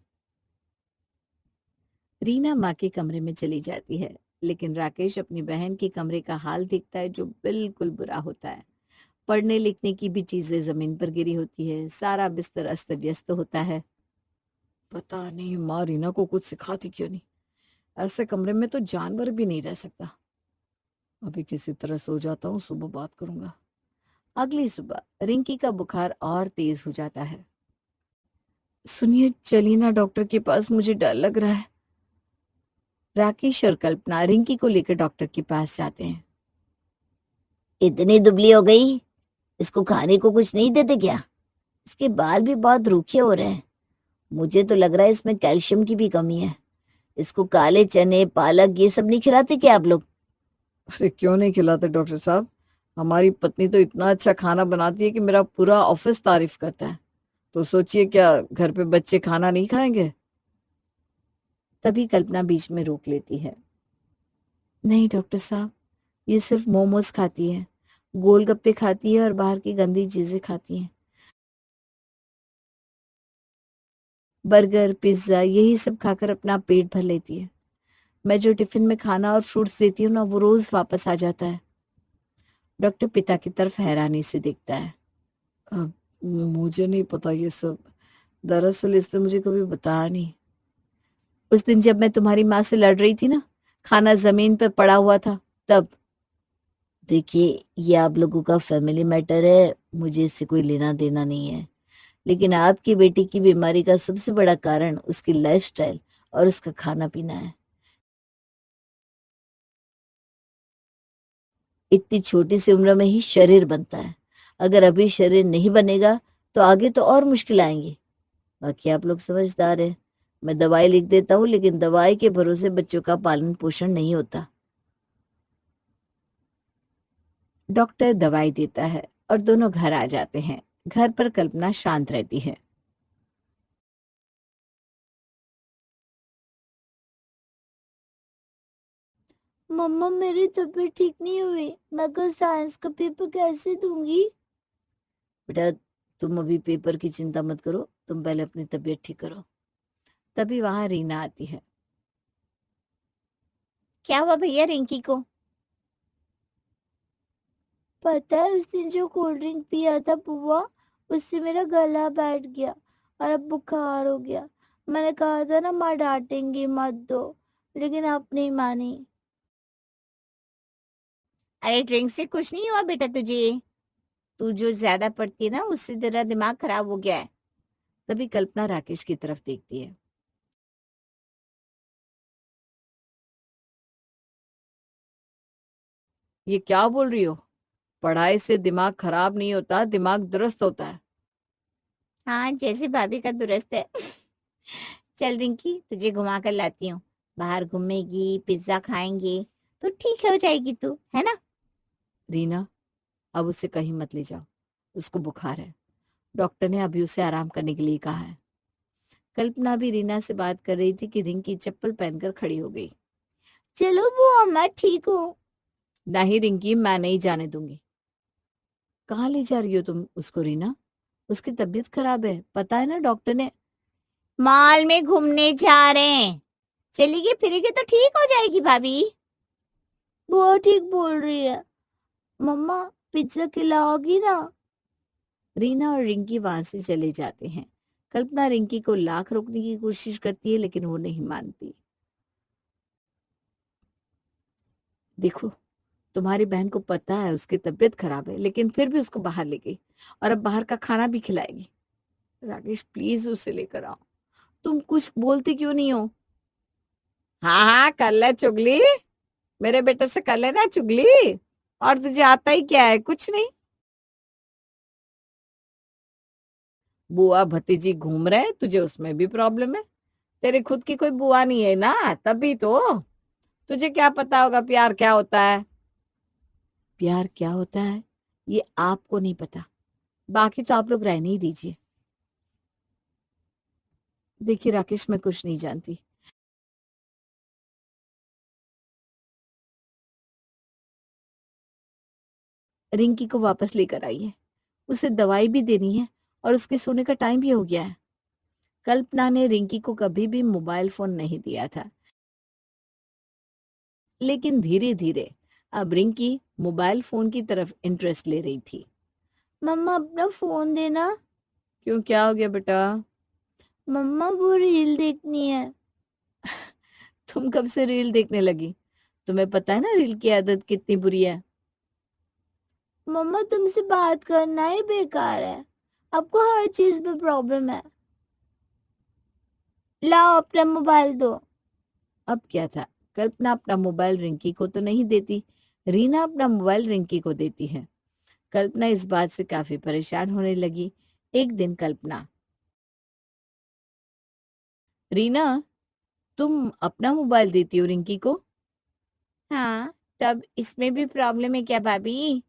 रीना माँ के कमरे में चली जाती है, लेकिन राकेश अपनी बहन के कमरे का हाल देखता है जो बिल्कुल बुरा होता है। पढ़ने लिखने की भी चीजें जमीन पर गिरी होती है, सारा बिस्तर अस्त व्यस्त होता है। पता नहीं माँ रीना को कुछ सिखाती क्यों नहीं, ऐसे कमरे में तो जानवर भी नहीं रह सकता। अभी किसी तरह सो जाता हूँ, सुबह बात करूंगा। अगली सुबह रिंकी का बुखार और तेज हो जाता है। सुनिए चलिए ना डॉक्टर के पास, मुझे डर लग रहा है। राकेश और कल्पना रिंकी को लेकर डॉक्टर के पास जाते हैं। इतनी दुबली हो गई, इसको खाने को कुछ नहीं देते क्या? इसके बाल भी बहुत रूखे हो रहे हैं। मुझे तो लग रहा है इसमें कैल्शियम की भी कमी है। इसको काले चने, पालक ये सब नहीं खिलाते क्या आप लोग? अरे क्यों नहीं खिलाते डॉक्टर साहब, हमारी पत्नी तो इतना अच्छा खाना बनाती है कि मेरा पूरा ऑफिस तारीफ करता है। तो सोचिए क्या घर पे बच्चे खाना नहीं खाएंगे? तभी कल्पना बीच में रोक लेती है। नहीं डॉक्टर साहब, ये सिर्फ मोमोज खाती है, गोलगप्पे खाती है और बाहर की गंदी चीजें खाती है। बर्गर, पिज्जा यही सब खाकर अपना पेट भर लेती है। मैं जो टिफिन में खाना और फ्रूट्स देती हूँ ना, वो रोज वापस आ जाता है। डॉक्टर पिता की तरफ हैरानी से देखता है। अब मुझे नहीं पता ये सब, दरअसल इसने मुझे कभी बताया नहीं। उस दिन जब मैं तुम्हारी माँ से लड़ रही थी ना, खाना जमीन पर पड़ा हुआ था, तब। देखिए, ये आप लोगों का फैमिली मैटर है, मुझे इससे कोई लेना देना नहीं है। लेकिन आपकी बेटी की बीमारी का सबसे बड़ा कारण उसकी लाइफस्टाइल और उसका खाना पीना है। इतनी छोटी सी उम्र में ही शरीर बनता है। अगर अभी शरीर नहीं बनेगा तो आगे तो और मुश्किल आएंगी। बाकी आप लोग समझदार हैं। मैं दवाई लिख देता हूँ, लेकिन दवाई के भरोसे बच्चों का पालन पोषण नहीं होता। डॉक्टर दवाई देता है और दोनों घर आ जाते हैं। घर पर कल्पना शांत रहती है। मम्मा, मेरी तबीयत ठीक नहीं हुई, मैं कल साइंस का पेपर कैसे दूंगी? बेटा, तुम अभी पेपर की चिंता मत करो, तुम पहले अपनी तबीयत ठीक करो। तभी वहां रीना आती है। क्या हुआ भैया रिंकी को? पता है, उस दिन जो कोल्ड ड्रिंक पिया था बुआ, उससे मेरा गला बैठ गया और अब बुखार हो गया। मैंने कहा था ना माँ डांटेंगी मत दो, लेकिन आप नहीं मानी। अरे ड्रिंक से कुछ नहीं हुआ बेटा तुझे, तू जो ज्यादा पढ़ती है ना उससे तेरा दिमाग खराब हो गया है। तभी कल्पना राकेश की तरफ देखती है। ये क्या बोल रही हो? पढ़ाई से दिमाग खराब नहीं होता, दिमाग दुरुस्त होता है। हाँ जैसे भाभी का दुरुस्त है। चल रिंकी तुझे घुमा कर लाती हूँ, बाहर घूमेगी, पिज्जा खाएंगे तो ठीक हो जाएगी तू, है ना? रीना, अब उसे कहीं मत ले जाओ, उसको बुखार है। डॉक्टर ने अभी उसे आराम करने के लिए कहा है। कल्पना भी रीना से बात कर रही थी कि रिंकी चप्पल पहनकर खड़ी हो गई। चलो बुआ मैं ठीक हूँ। नहीं रिंकी, मैं नहीं जाने दूंगी। कहाँ ले जा रही हो तुम उसको रीना? उसकी तबीयत खराब है, पता है ना डॉक्टर ने। मॉल में घूमने जा रहे हैं, चलेगी फिरेगी तो ठीक हो जाएगी भाभी। बुआ ठीक बोल रही है। मम्मा, पिज्जा खिलाओगी ना? रीना और रिंकी वहां से चले जाते हैं। कल्पना रिंकी को लाख रोकने की कोशिश करती है, लेकिन वो नहीं मानती। देखो, तुम्हारी बहन को पता है उसकी तबीयत खराब है, लेकिन फिर भी उसको बाहर ले गई और अब बाहर का खाना भी खिलाएगी। राकेश प्लीज उसे लेकर आओ। तुम कुछ बोलते क्यों नहीं हो? हाँ हाँ कर ले चुगली, मेरे बेटे से कर लेना चुगली। और तुझे आता ही क्या है? कुछ नहीं। बुआ भतीजी घूम रहे, तुझे उसमें भी प्रॉब्लम है। तेरी खुद की कोई बुआ नहीं है ना, तभी तो। तुझे क्या पता होगा प्यार क्या होता है? प्यार क्या होता है ये आपको नहीं पता, बाकी तो आप लोग रहने ही दीजिए। देखिए राकेश, मैं कुछ नहीं जानती। रिंकी को वापस लेकर आइए, उसे दवाई भी देनी है और उसके सोने का टाइम भी हो गया है। कल्पना ने रिंकी को कभी भी मोबाइल फोन नहीं दिया था, लेकिन धीरे धीरे अब रिंकी मोबाइल फोन की तरफ इंटरेस्ट ले रही थी। मम्मा अपना फोन देना। क्यों, क्या हो गया बेटा? मम्मा वो रील देखनी है। तुम कब से रील देखने लगी? तुम्हें पता है ना रील की आदत कितनी बुरी है। मम्मा तुमसे बात करना ही बेकार है, आपको हर चीज पे प्रॉब्लम है। लाओ अपना मोबाइल दो। अब क्या था, कल्पना अपना मोबाइल रिंकी को तो नहीं देती, रीना अपना मोबाइल रिंकी को देती है। कल्पना इस बात से काफी परेशान होने लगी। एक दिन कल्पना, रीना तुम अपना मोबाइल देती हो रिंकी को? हाँ, तब इसमें भी प्रॉब्लम है क्या भाभी?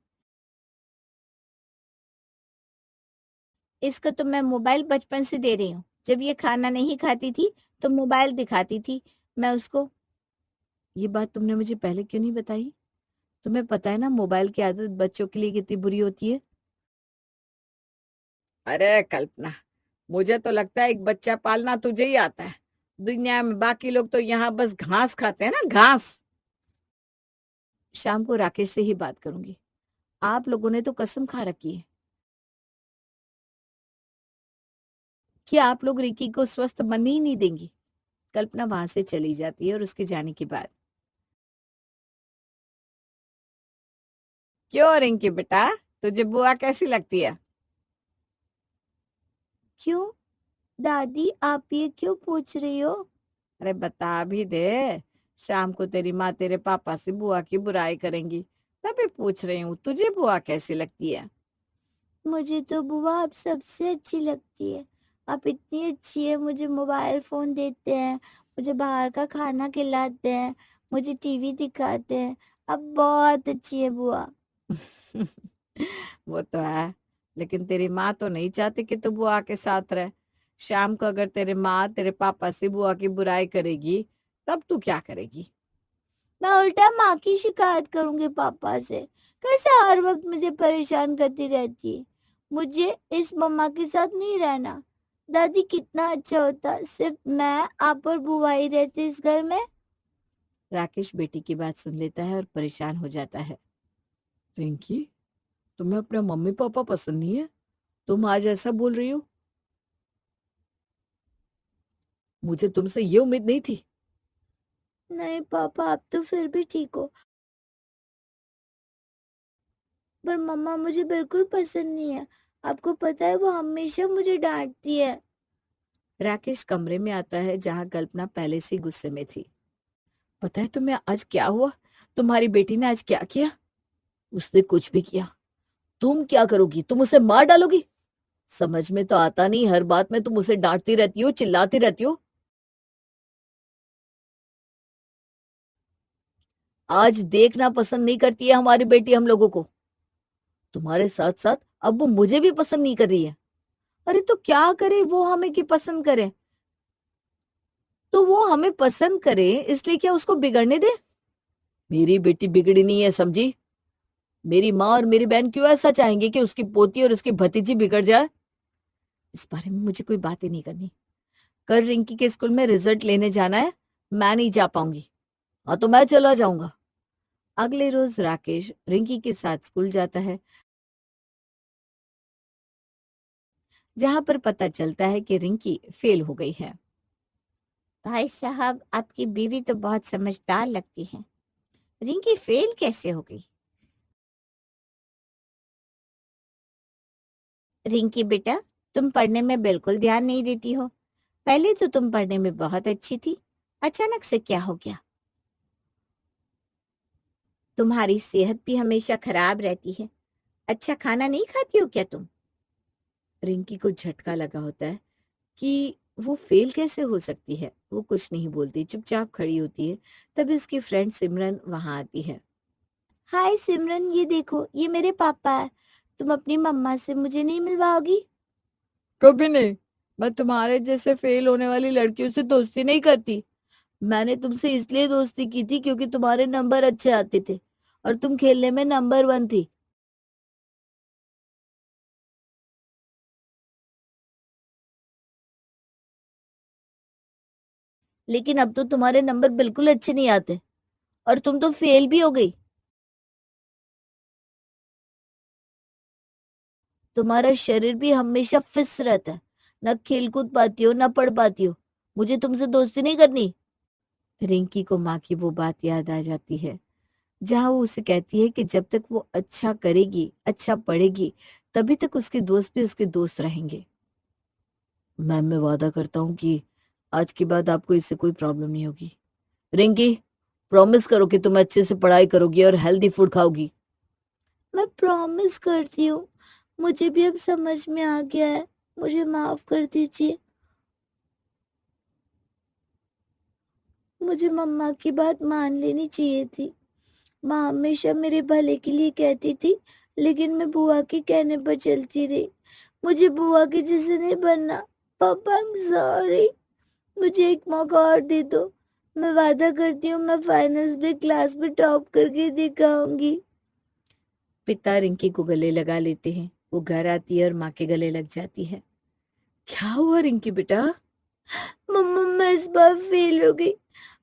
इसको तो मैं मोबाइल बचपन से दे रही हूँ। जब ये खाना नहीं खाती थी तो मोबाइल दिखाती थी मैं उसको। ये बात तुमने मुझे पहले क्यों नहीं बताई? तुम्हें पता है ना मोबाइल की आदत बच्चों के लिए कितनी बुरी होती है। अरे कल्पना, मुझे तो लगता है एक बच्चा पालना तुझे ही आता है। दुनिया में बाकी लोग तो यहाँ बस घास खाते हैं ना, घास। शाम को राकेश से ही बात करूंगी। आप लोगों ने तो कसम खा रखी है कि आप लोग रिकी को स्वस्थ बनने ही नहीं देंगी। कल्पना वहां से चली जाती है और उसके जाने के बाद, क्यों रिंकी बेटा, तुझे बुआ कैसी लगती है? क्यों दादी, आप ये क्यों पूछ रही हो? अरे बता भी दे, शाम को तेरी माँ तेरे पापा से बुआ की बुराई करेंगी, तभी पूछ रही हूँ तुझे बुआ कैसी लगती है। मुझे तो बुआ आप सबसे अच्छी लगती है। आप इतनी अच्छी है, मुझे मोबाइल फोन देते हैं, मुझे बाहर का खाना खिलाते हैं, मुझे टीवी दिखाते हैं। आप बहुत अच्छी है बुआ। वो तो है, लेकिन तेरी माँ तो नहीं चाहती कि तू बुआ के साथ रहे। शाम को अगर तेरे माँ तेरे पापा से बुआ की बुराई करेगी तब तू क्या करेगी? मैं उल्टा माँ की शिकायत करूंगी पापा से। कैसे हर वक्त मुझे परेशान करती रहती है। मुझे इस मम्मा के साथ नहीं रहना। दादी कितना अच्छा होता, सिर्फ मैं आप और बुआ ही रहते इस घर में। राकेश बेटी की बात सुन लेता है और परेशान हो जाता है। रिंकी, तुम्हें अपने मम्मी पापा पसंद नहीं है? तुम आज ऐसा बोल रही हो? मुझे तुमसे ये उम्मीद नहीं थी। नहीं पापा, आप तो फिर भी ठीक हो, पर मम्मा मुझे बिल्कुल पसंद नहीं है। आपको पता है वो हमेशा मुझे डांटती है। राकेश कमरे में आता है जहां कल्पना पहले से गुस्से में थी। पता है तुम्हें आज क्या हुआ? तुम्हारी बेटी ने आज क्या किया? उसने कुछ भी किया। तुम क्या करोगी? तुम उसे मार डालोगी? समझ में तो आता नहीं, हर बात में तुम उसे डांटती रहती हो, चिल्लाती रहती हो। आज देखना पसंद नहीं करती है हमारी बेटी हम लोगों को। तुम्हारे साथ साथ अब वो मुझे भी पसंद नहीं कर रही है। अरे तो क्या करे वो हमें कि पसंद करे? तो वो हमें पसंद करे इसलिए क्या उसको बिगड़ने दे? मेरी बेटी बिगड़ी नहीं है, समझी? मेरी माँ और मेरी बहन क्यों ऐसा चाहेंगे कि उसकी पोती और उसकी भतीजी बिगड़ जाए? इस बारे में मुझे कोई बात ही नहीं करनी। कल रिंकी के स्कूल में रिजल्ट लेने जाना है, मैं नहीं जा पाऊंगी। हाँ तो मैं चला जाऊंगा। अगले रोज राकेश रिंकी के साथ स्कूल जाता है, जहां पर पता चलता है कि रिंकी फेल हो गई है। भाई साहब, आपकी बीवी तो बहुत समझदार लगती है। रिंकी फेल कैसे हो गई? रिंकी बेटा, तुम पढ़ने में बिल्कुल ध्यान नहीं देती हो। पहले तो तुम पढ़ने में बहुत अच्छी थी, अचानक से क्या हो गया? तुम्हारी सेहत भी हमेशा खराब रहती है। अच्छा खाना नहीं खाती हो क्या तुम? रिंकी को झटका लगा होता है कि वो फेल कैसे हो सकती है। वो कुछ नहीं बोलती, चुपचाप खड़ी होती है। तभी उसकी फ्रेंड सिमरन वहां आती है। हाय सिमरन, ये देखो, ये मेरे पापा है। तुम अपनी मम्मा से मुझे नहीं मिलवाओगी? कभी नहीं। मैं तुम्हारे जैसे फेल होने वाली लड़कियों से दोस्ती नहीं करती। मैंने तुमसे इसलिए दोस्ती की थी क्योंकि तुम्हारे नंबर अच्छे आते थे और तुम खेलने में नंबर 1 थी। लेकिन अब तो तुम्हारे नंबर बिल्कुल अच्छे नहीं आते और तुम तो फेल भी हो गई। तुम्हारा शरीर भी हमेशा फिस रहता है, न खेल कूद पाती हो न पढ़ पाती हो। मुझे तुमसे दोस्ती नहीं करनी। रिंकी को माँ की वो बात याद आ जाती है जहाँ वो उसे कहती है कि जब तक वो अच्छा करेगी, अच्छा पढ़ेगी, तभी तक उसके दोस्त भी उसके दोस्त रहेंगे। मैम, मैं वादा करता हूँ कि आज के बाद आपको इससे कोई प्रॉब्लम नहीं होगी। रिंकी, प्रॉमिस करो कि तुम अच्छे से पढ़ाई करोगी और हेल्दी फूड खाओगी। मैं प्रॉमिस करती हूँ। मुझे भी अब समझ में आ गया है। मुझे माफ कर दीजिए। मुझे मम्मा की बात मान लेनी चाहिए थी। माँ हमेशा मेरे भले के लिए कहती थी, लेकिन मैं बुआ के कहने पर चलती रही। मुझे बुआ के जैसे नहीं बनना। पापा, आई एम सॉरी। मुझे एक मौका और दे दो। मैं वादा करती हूँ मैं फाइनल्स में क्लास में टॉप करके दिखाऊंगी। पिता रिंकी को गले लगा लेते हैं। वो घर आती है और माँ के गले लग जाती है। क्या हुआ रिंकी बेटा? मम्मा, मैं इस बार फेल हो गई,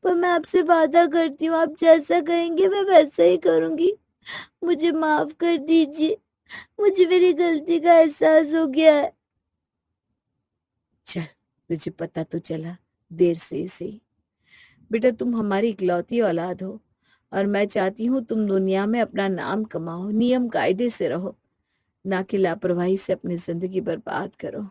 पर मैं आपसे वादा करती हूँ आप जैसा कहेंगे मैं वैसा ही करूंगी। मुझे माफ कर दीजिए। मुझे मेरी गलती का एहसास हो गया है। चल, तुझे पता तो चला, देर से सही। बेटा, तुम हमारी इकलौती औलाद हो और मैं चाहती हूँ तुम दुनिया में अपना नाम कमाओ, नियम कायदे से रहो, ना कि लापरवाही से अपनी जिंदगी बर्बाद करो।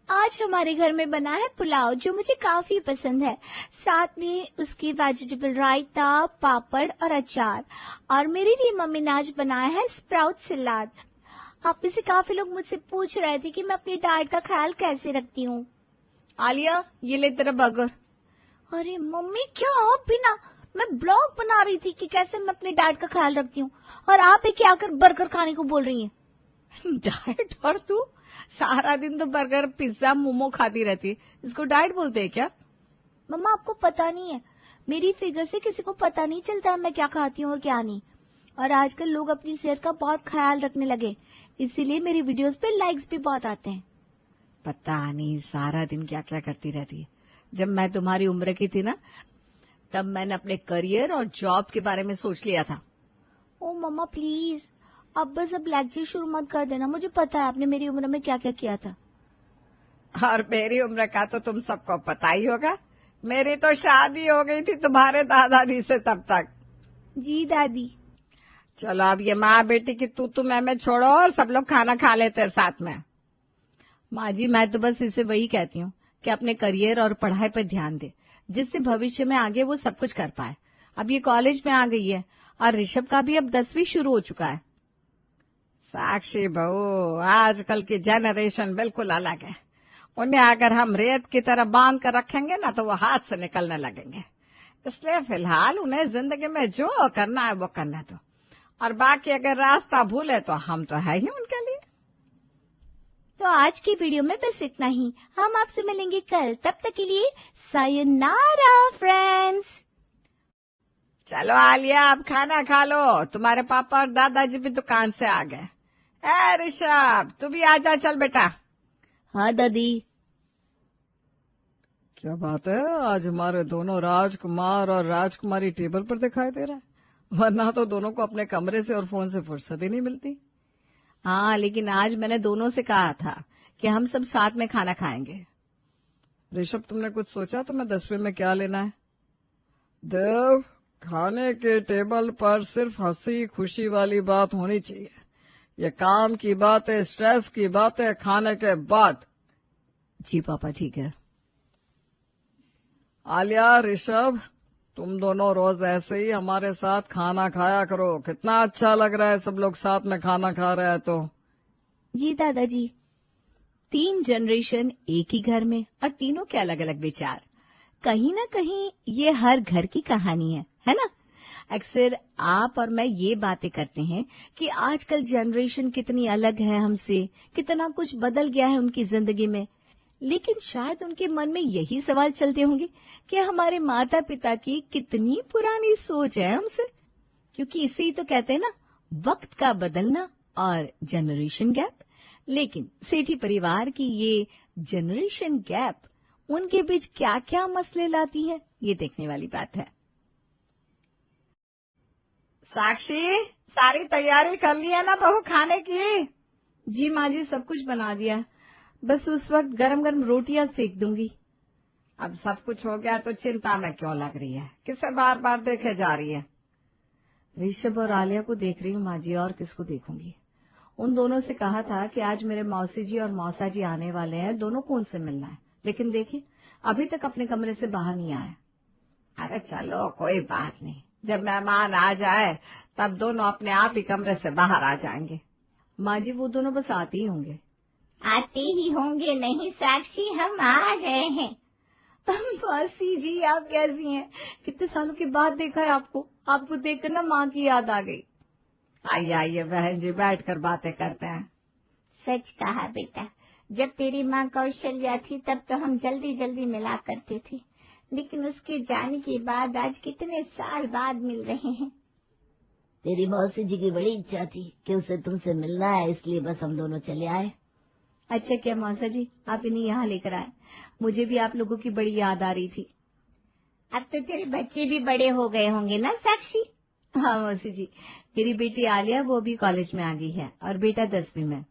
आज हमारे घर में बना है पुलाव जो मुझे काफी पसंद है। साथ में उसकी वेजिटेबल रायता, पापड़ और अचार। और मेरे लिए मम्मी ने आज बनाया है स्प्राउट सलाद। आप में से काफी लोग मुझसे पूछ रहे थे कि मैं अपनी डाइट का ख्याल कैसे रखती हूँ। आलिया, ये ले तेरा बर्गर। अरे मम्मी, क्या आप भी ना? मैं ब्लॉग बना रही थी कि कैसे मैं अपनी डाइट का ख्याल रखती हूँ, और आप एक आकर बर्गर खाने को बोल रही हैं। डाइट? और तू सारा दिन तो बर्गर, पिज्जा, मोमो खाती रहती है, इसको डाइट बोलते हैं क्या? मम्मा, आपको पता नहीं है, मेरी फिगर से किसी को पता नहीं चलता है मैं क्या खाती हूँ और क्या नहीं। और आजकल लोग अपनी सेहत का बहुत ख्याल रखने लगे, इसीलिए मेरी वीडियोस पे लाइक्स भी बहुत आते हैं। पता नहीं सारा दिन क्या क्या करती रहती है। जब मैं तुम्हारी उम्र की थी ना, तब मैंने अपने करियर और जॉब के बारे में सोच लिया था। ओ मम्मा प्लीज, अब बस अब लेक्चर शुरू मत कर देना। मुझे पता है आपने मेरी उम्र में क्या क्या किया था। और मेरी उम्र का तो तुम सबको पता ही होगा। मेरी तो शादी हो गई थी तुम्हारे दादाजी से तब तक। जी दादी। चलो, अब ये माँ बेटी की तू मैं छोड़ो और सब लोग खाना खा लेते हैं साथ में। माँ जी, मैं तो बस इसे वही कहती हूँ कि अपने करियर और पढ़ाई पर ध्यान दे, जिससे भविष्य में आगे वो सब कुछ कर पाए। अब ये कॉलेज में आ गई है और ऋषभ का भी अब 10वीं शुरू हो चुका है। साक्षी बहू, आजकल की जनरेशन बिल्कुल अलग है। उन्हें अगर हम रेत की तरह बांध कर रखेंगे ना तो वो हाथ से निकलने लगेंगे। इसलिए फिलहाल उन्हें जिंदगी में जो करना है वो करने दो, और बाकी अगर रास्ता भूले तो हम तो है ही उनके लिए। तो आज की वीडियो में बस इतना ही। हम आपसे मिलेंगे कल, तब तक के लिए सायोनारा फ्रेंड्स। चलो आलिया, अब खाना खा लो। तुम्हारे पापा और दादाजी भी दुकान से आ गए। ए ऋषभ, तू भी आजा, चल बेटा। हाँ दादी। क्या बात है, आज हमारे दोनों राजकुमार और राजकुमारी टेबल पर दिखाई दे रहा है, वरना तो दोनों को अपने कमरे से और फोन से फुर्सत ही नहीं मिलती। हाँ, लेकिन आज मैंने दोनों से कहा था कि हम सब साथ में खाना खाएंगे। ऋषभ, तुमने कुछ सोचा तुम्हें 10वीं में क्या लेना है? देव, खाने के टेबल पर सिर्फ हंसी खुशी वाली बात होनी चाहिए। ये काम की बातें, स्ट्रेस की बातें खाने के बाद। जी पापा, ठीक है। आलिया, ऋषभ, तुम दोनों रोज ऐसे ही हमारे साथ खाना खाया करो। कितना अच्छा लग रहा है सब लोग साथ में खाना खा रहे हैं तो। जी दादाजी। 3 जनरेशन एक ही घर में और तीनों के अलग अलग विचार। कहीं ना कहीं ये हर घर की कहानी है ना? अक्सर आप और मैं ये बातें करते हैं कि आजकल जनरेशन कितनी अलग है हमसे, कितना कुछ बदल गया है उनकी जिंदगी में। लेकिन शायद उनके मन में यही सवाल चलते होंगे कि हमारे माता पिता की कितनी पुरानी सोच है हमसे। क्योंकि इसे ही तो कहते हैं ना, वक्त का बदलना और जनरेशन गैप। लेकिन सेठी परिवार की ये जनरेशन गैप उनके बीच क्या क्या मसले लाती है, ये देखने वाली बात है। साक्षी, सारी तैयारी कर ली है ना बहू खाने की? जी माँ जी, सब कुछ बना दिया, बस उस वक्त गरम गरम रोटियां सेक दूंगी। अब सब कुछ हो गया तो चिंता में क्यों लग रही है? किसे बार बार देखे जा रही है? ऋषभ और आलिया को देख रही हूँ माँ जी, और किसको देखूंगी? उन दोनों से कहा था कि आज मेरे मौसी जी और मौसा जी आने वाले हैं, दोनों को उनसे मिलना है, लेकिन देखिए अभी तक अपने कमरे से बाहर नहीं आए। अरे चलो कोई बात नहीं, जब मेहमान आ जाए तब दोनों अपने आप ही कमरे से बाहर आ जाएंगे। माँ जी, वो दोनों बस आते ही होंगे। आते ही होंगे नहीं साक्षी, हम आ गए हैं। मौसी जी, आप कैसी हैं? कितने सालों के बाद देखा है आपको देखकर ना माँ की याद आ गई। आइए आइए बहन जी, बैठकर बातें करते हैं। सच कहा बेटा, जब तेरी माँ कौशल्या थी तब तो हम जल्दी जल्दी मिला करते थे, लेकिन उसके जाने के बाद आज कितने साल बाद मिल रहे हैं। तेरी मौसी जी की बड़ी इच्छा थी कि उसे तुमसे मिलना है, इसलिए बस हम दोनों चले आए। अच्छा क्या मौसा जी, आप इन्हें यहाँ लेकर आए? मुझे भी आप लोगों की बड़ी याद आ रही थी। अब तो तेरे बच्चे भी बड़े हो गए होंगे ना साक्षी? हाँ मौसी जी, मेरी बेटी आलिया वो भी कॉलेज में आ गई है और बेटा 10वीं में।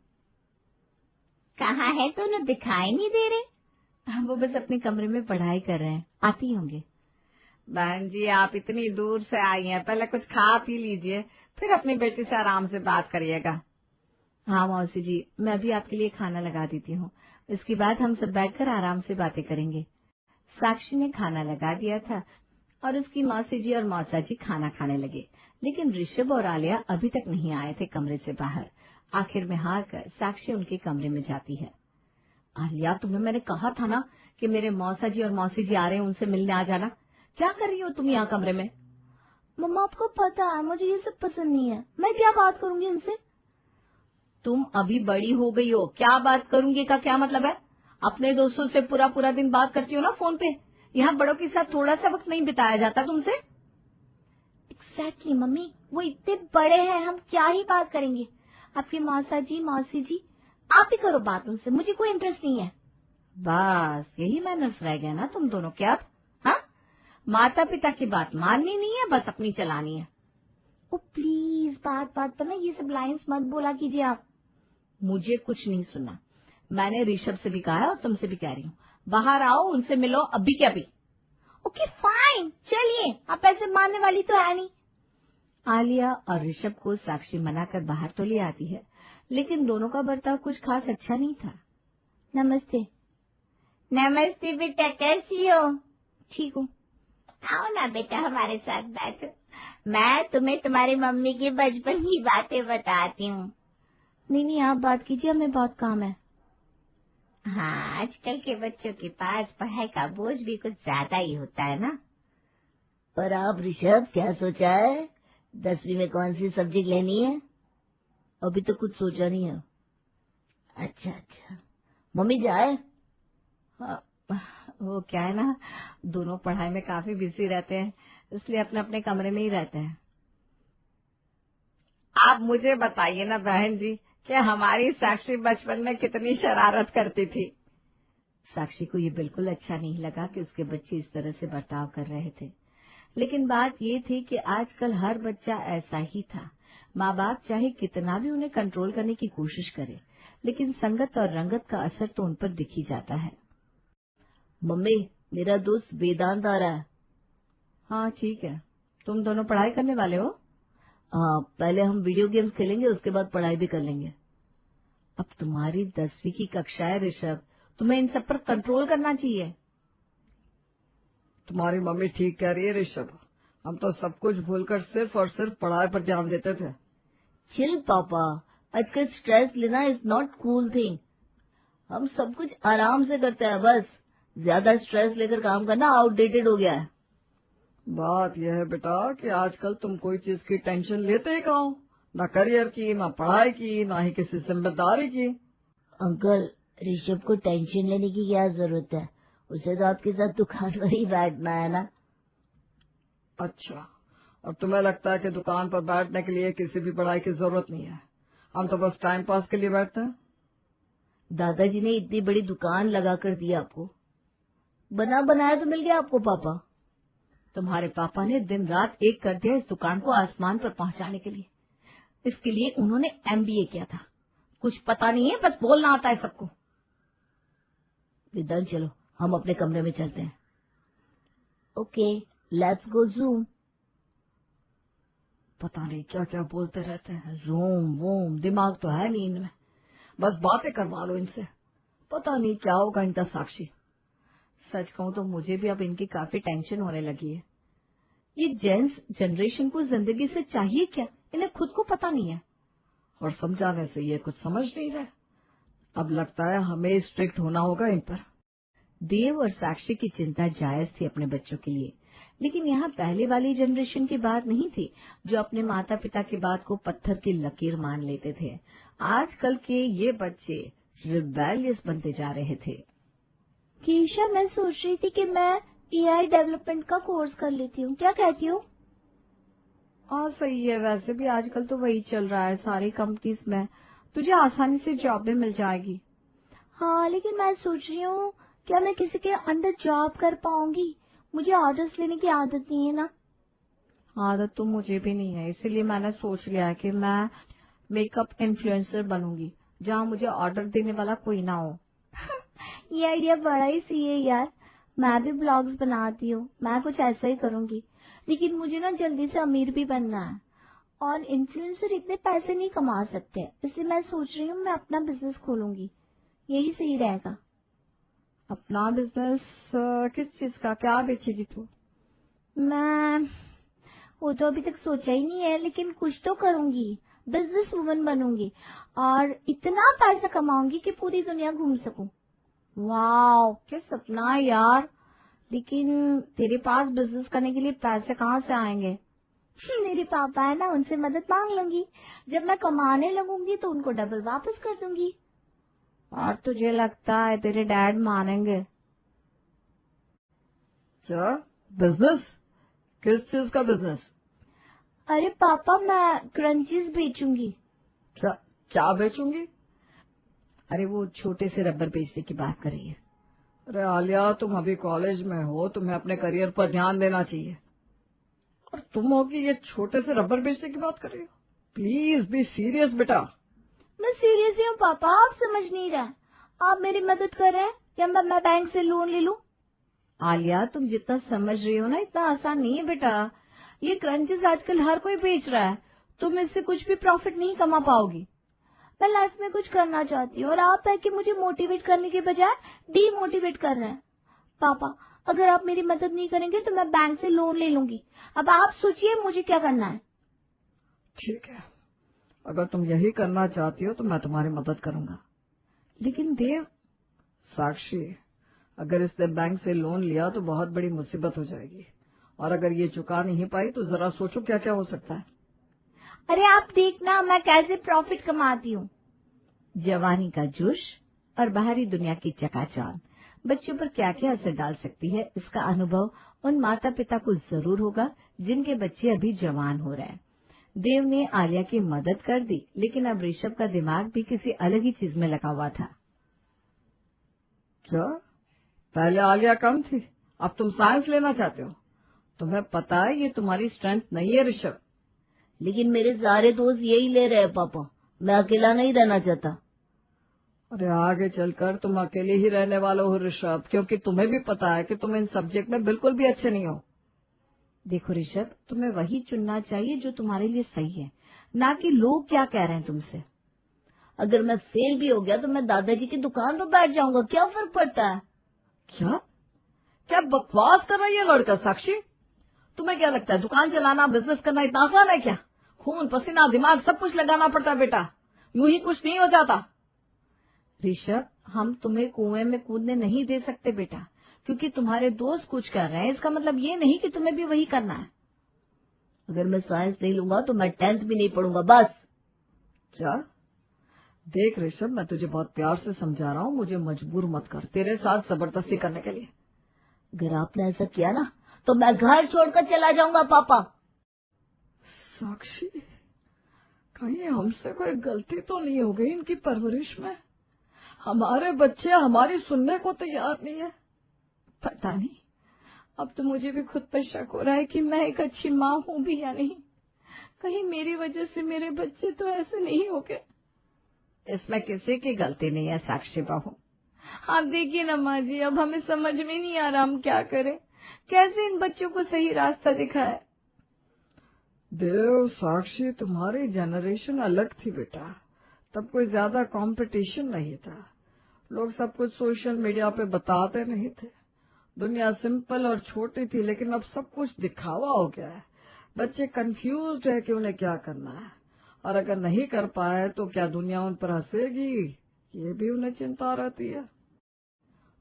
कहाँ है दोनों, दिखाई नहीं दे रहे? वो बस अपने कमरे में पढ़ाई कर रहे हैं, आती होंगे। बहन जी, आप इतनी दूर से आई हैं, पहले कुछ खा पी लीजिए, फिर अपनी बेटी से आराम से बात करिएगा। हाँ मौसी जी, मैं भी आपके लिए खाना लगा देती हूँ, इसके बाद हम सब बैठकर आराम से बातें करेंगे। साक्षी ने खाना लगा दिया था और उसकी मौसी जी और मौसा जी खाना खाने लगे, लेकिन ऋषभ और आलिया अभी तक नहीं आए थे कमरे से बाहर। आखिर में हार कर साक्षी उनके कमरे में जाती है। आलिया, तुम्हें मैंने कहा था ना कि मेरे मौसा जी और मौसी जी आ रहे हैं, उनसे मिलने आ जाना। क्या कर रही हो तुम यहाँ कमरे में? मम्मा, आपको पता है मुझे ये सब पसंद नहीं है, मैं क्या बात करूंगी उनसे? तुम अभी बड़ी हो गई हो, क्या बात करूंगी का क्या मतलब है? अपने दोस्तों से पूरा पूरा दिन बात करती हो ना फोन पे, यहाँ बड़ों के साथ थोड़ा सा वक्त नहीं बिताया जाता तुमसे? एग्जैक्टली मम्मी, वो इतने बड़े हैं, हम क्या ही बात करेंगे। आपके मौसा जी मौसी जी, आप ही करो बात उनसे, मुझे कोई इंटरेस्ट नहीं है। बस यही मैनर्स रह गया ना तुम दोनों के अब? हाँ, माता पिता की बात माननी नहीं है, बस अपनी चलानी है। ओ प्लीज, बात बात पर ना ये सब लाइंस मत बोला कीजिए आप। मुझे कुछ नहीं सुनना, मैंने ऋषभ से भी कहा है और तुमसे भी कह रही हूँ, बाहर आओ, उनसे मिलो अभी के अभी। ओके फाइन, चलिए, आप ऐसे मानने वाली तो है नहीं। आलिया और ऋषभ को साक्षी मना कर बाहर तो ले आती है, लेकिन दोनों का बर्ताव कुछ खास अच्छा नहीं था। नमस्ते। नमस्ते बेटा, कैसी हो? ठीक हूँ। आओ ना बेटा हमारे साथ बैठो, मैं तुम्हें तुम्हारी मम्मी की बचपन की बातें बताती हूँ। नहीं, आप बात कीजिए, हमें बहुत काम है। हाँ, आजकल के बच्चों के पास पढ़ाई का बोझ भी कुछ ज्यादा ही होता है ना। पर आप ऋषभ, क्या सोचा है? 10वीं में कौन सी सब्जेक्ट लेनी है? अभी तो कुछ सोचा नहीं है। अच्छा, मम्मी जाए? हाँ, वो क्या है ना, दोनों पढ़ाई में काफी बिजी रहते हैं, इसलिए अपने अपने कमरे में ही रहते हैं। आप मुझे बताइए ना बहन जी कि हमारी साक्षी बचपन में कितनी शरारत करती थी। साक्षी को ये बिल्कुल अच्छा नहीं लगा कि उसके बच्चे इस तरह से बर्ताव कर रहे थे, लेकिन बात ये थी कि आजकल हर बच्चा ऐसा ही था। माँ बाप चाहे कितना भी उन्हें कंट्रोल करने की कोशिश करे, लेकिन संगत और रंगत का असर तो उन पर दिख ही जाता है। मम्मी, मेरा दोस्त वेदांत आ रहा है। हाँ ठीक है, तुम दोनों पढ़ाई करने वाले हो? हाँ, पहले हम वीडियो गेम्स खेलेंगे, उसके बाद पढ़ाई भी कर लेंगे। अब तुम्हारी 10वीं की कक्षा है ऋषभ, तुम्हें इन सब पर कंट्रोल करना चाहिए। तुम्हारी मम्मी ठीक कह रही है ऋषभ, हम तो सब कुछ भूलकर सिर्फ और सिर्फ पढ़ाई पर ध्यान देते थे। चिल पापा, आजकल स्ट्रेस लेना इज नॉट कूल थिंग। हम सब कुछ आराम से करते हैं, बस ज्यादा स्ट्रेस लेकर काम करना आउटडेटेड हो गया है। बात यह है बेटा कि आजकल तुम कोई चीज की टेंशन लेते ही कहो, ना करियर की, ना पढ़ाई की, ना ही किसी जिम्मेदारी की। अंकल, ऋषभ को टेंशन लेने की क्या जरूरत है? उसे तो आपके साथ दुकान पर ही बैठना है ना। अच्छा, और तुम्हें लगता है कि दुकान पर बैठने के लिए किसी भी पढ़ाई की जरूरत नहीं है, हम तो बस टाइम पास के लिए बैठते हैं। दादाजी ने इतनी बड़ी दुकान लगा कर दी आपको, बना बनाया तो मिल गया आपको पापा। तुम्हारे पापा ने दिन रात एक कर दिया इस दुकान को आसमान पर पहुंचाने के लिए। इसके लिए उन्होंने MBA किया था। कुछ पता नहीं है, बस बोलना आता है सबको। विदान चलो, हम अपने कमरे में चलते हैं। Okay, let's go zoom. पता नहीं क्या क्या बोलते रहते हैं, ज़ूम वूम, दिमाग तो है नहीं इनमें, बस बातें करवा लो इनसे। पता नहीं क्या होगा इनका साक्षी। सच कहूं तो मुझे भी अब इनकी काफी टेंशन होने लगी है। ये जेंट्स जनरेशन को जिंदगी से चाहिए क्या, इन्हें खुद को पता नहीं है, और समझाने से ये कुछ समझ नहीं रहे। अब लगता है हमें स्ट्रिक्ट होना होगा इन पर। देव और साक्षी की चिंता जायज थी अपने बच्चों के लिए, लेकिन यहाँ पहले वाली जनरेशन की बात नहीं थी जो अपने माता पिता की बात को पत्थर की लकीर मान लेते थे। आजकल के ये बच्चे रिबेलियस बनते जा रहे थे। कीशा, मैं सोच रही थी कि मैं AI डेवलपमेंट का कोर्स कर लेती हूँ, क्या कहती हो? हाँ सही है, वैसे भी आजकल तो वही चल रहा है सारी कंपनीज में, तुझे आसानी से जॉब भी मिल जाएगी। हाँ, लेकिन मैं सोच रही हूँ क्या मैं किसी के अंडर जॉब कर पाऊंगी? मुझे ऑर्डर्स लेने की आदत नहीं है ना। आदत तो मुझे भी नहीं है, इसीलिए मैंने सोच लिया है कि मैं मेकअप इन्फ्लुएंसर बनूंगी, जहाँ मुझे ऑर्डर देने वाला कोई ना हो। ये आइडिया बड़ा ही सही है यार। मैं भी ब्लॉग्स बनाती हूँ, मैं कुछ ऐसा ही करूंगी। लेकिन मुझे ना जल्दी से अमीर भी बनना है, और इन्फ्लुएंसर इतने पैसे नहीं कमा सकते, इसलिए मैं सोच रही हूँ मैं अपना बिजनेस खोलूंगी, यही सही रहेगा। अपना बिजनेस? किस चीज का, क्या बेचेगी तू? मैं वो तो अभी तक सोचा ही नहीं है, लेकिन कुछ तो करूंगी, बिजनेस वुमन बनूंगी और इतना पैसा कमाऊंगी कि पूरी दुनिया घूम सकूं। वाह, क्या सपना है यार। लेकिन तेरे पास बिजनेस करने के लिए पैसे कहाँ से आएंगे? मेरे पापा है ना, उनसे मदद मांग लूंगी। जब मैं कमाने लगूंगी तो उनको डबल वापस कर दूंगी। और तुझे लगता है तेरे डैड मानेंगे? क्या बिजनेस? किस चीज का बिजनेस? अरे पापा, मैं क्रंचीज बेचूंगी। क्या बेचूंगी? अरे वो छोटे से रबर बेचने की बात कर रही है। अरे आलिया, तुम अभी कॉलेज में हो, तुम्हें अपने करियर पर ध्यान देना चाहिए, और तुम हो कि ये छोटे से रबर बेचने की बात कर रही हो। प्लीज बी सीरियस बेटा। मैं सीरियस ही हूँ पापा, आप समझ नहीं रहे। आप मेरी मदद कर रहे हैं या मैं बैंक से लोन ले लूं? आलिया, तुम जितना समझ रही हो ना, इतना आसान नहीं है बेटा। ये क्रंचेस आजकल हर कोई बेच रहा है, तुम इससे कुछ भी प्रॉफिट नहीं कमा पाओगी। मैं लाइफ में कुछ करना चाहती हूँ और आप है कि मुझे मोटिवेट करने के बजाय डीमोटिवेट कर रहे हैं। पापा, अगर आप मेरी मदद नहीं करेंगे तो मैं बैंक से लोन ले लूंगी। अब आप सोचिए मुझे क्या करना है। ठीक है, अगर तुम यही करना चाहती हो तो मैं तुम्हारी मदद करूंगा। लेकिन देव, साक्षी, अगर इसने बैंक से लोन लिया तो बहुत बड़ी मुसीबत हो जाएगी, और अगर ये चुका नहीं पाई तो जरा सोचो क्या क्या हो सकता है। अरे आप देखना मैं कैसे प्रॉफिट कमाती हूँ। जवानी का जोश और बाहरी दुनिया की चकाचौंध बच्चों पर क्या क्या असर डाल सकती है, इसका अनुभव उन माता पिता को जरूर होगा जिनके बच्चे अभी जवान हो रहे हैं। देव ने आलिया की मदद कर दी, लेकिन अब ऋषभ का दिमाग भी किसी अलग ही चीज में लगा हुआ था। क्या? पहले आलिया कम थी, अब तुम साइंस लेना चाहते हो? तुम्हें पता है ये तुम्हारी स्ट्रेंथ नहीं है ऋषभ। लेकिन मेरे सारे दोस्त यही ले रहे हैं पापा, मैं अकेला नहीं रहना चाहता। अरे आगे चलकर तुम अकेले ही रहने वाले हो ऋषभ, क्योंकि तुम्हें भी पता है कि तुम इन सब्जेक्ट में बिल्कुल भी अच्छे नहीं हो। देखो ऋषभ, तुम्हें वही चुनना चाहिए जो तुम्हारे लिए सही है, ना कि लोग क्या कह रहे हैं तुमसे। अगर मैं फेल भी हो गया तो मैं दादाजी की दुकान पर बैठ जाऊंगा, क्या फर्क पड़ता है? क्या बकवास कर रही है लड़का? साक्षी, तुम्हें क्या लगता है दुकान चलाना, बिजनेस करना इतना आसान है क्या? खून पसीना दिमाग सब कुछ लगाना पड़ता है बेटा, यूं ही कुछ नहीं हो जाता। ऋषभ, हम तुम्हें कुएं में कूदने नहीं दे सकते बेटा, क्योंकि तुम्हारे दोस्त कुछ कर रहे हैं, इसका मतलब ये नहीं कि तुम्हें भी वही करना है। अगर मैं साइंस नहीं लूंगा तो मैं 10th भी नहीं पढ़ूंगा, बस। क्या? देख ऋषभ, मैं तुझे बहुत प्यार से समझा रहा हूँ, मुझे मजबूर मत कर तेरे साथ जबरदस्ती करने के लिए। अगर आपने ऐसा किया ना तो मैं घर छोड़कर चला जाऊंगा पापा। साक्षी, कहीं हमसे कोई गलती तो नहीं हो गई इनकी परवरिश में? हमारे बच्चे हमारी सुनने को तैयार नहीं है। पता नहीं, अब तो मुझे भी खुद पर शक हो रहा है कि मैं एक अच्छी माँ हूँ भी या नहीं। कहीं मेरी वजह से मेरे बच्चे तो ऐसे नहीं हो गए। इसमें किसी की गलती नहीं है साक्षी बहू। आप देखिए ना माँ जी, अब हमें समझ में नहीं आ रहा हम क्या करें, कैसे इन बच्चों को सही रास्ता दिखाए। देव साक्षी, तुम्हारी जनरेशन अलग थी बेटा, तब कोई ज्यादा कंपटीशन नहीं था, लोग सब कुछ सोशल मीडिया पे बताते नहीं थे, दुनिया सिंपल और छोटी थी। लेकिन अब सब कुछ दिखावा हो गया है, बच्चे कंफ्यूज्ड है कि उन्हें क्या करना है, और अगर नहीं कर पाए तो क्या दुनिया उन पर हंसेगी, ये भी उन्हें चिंता रहती है।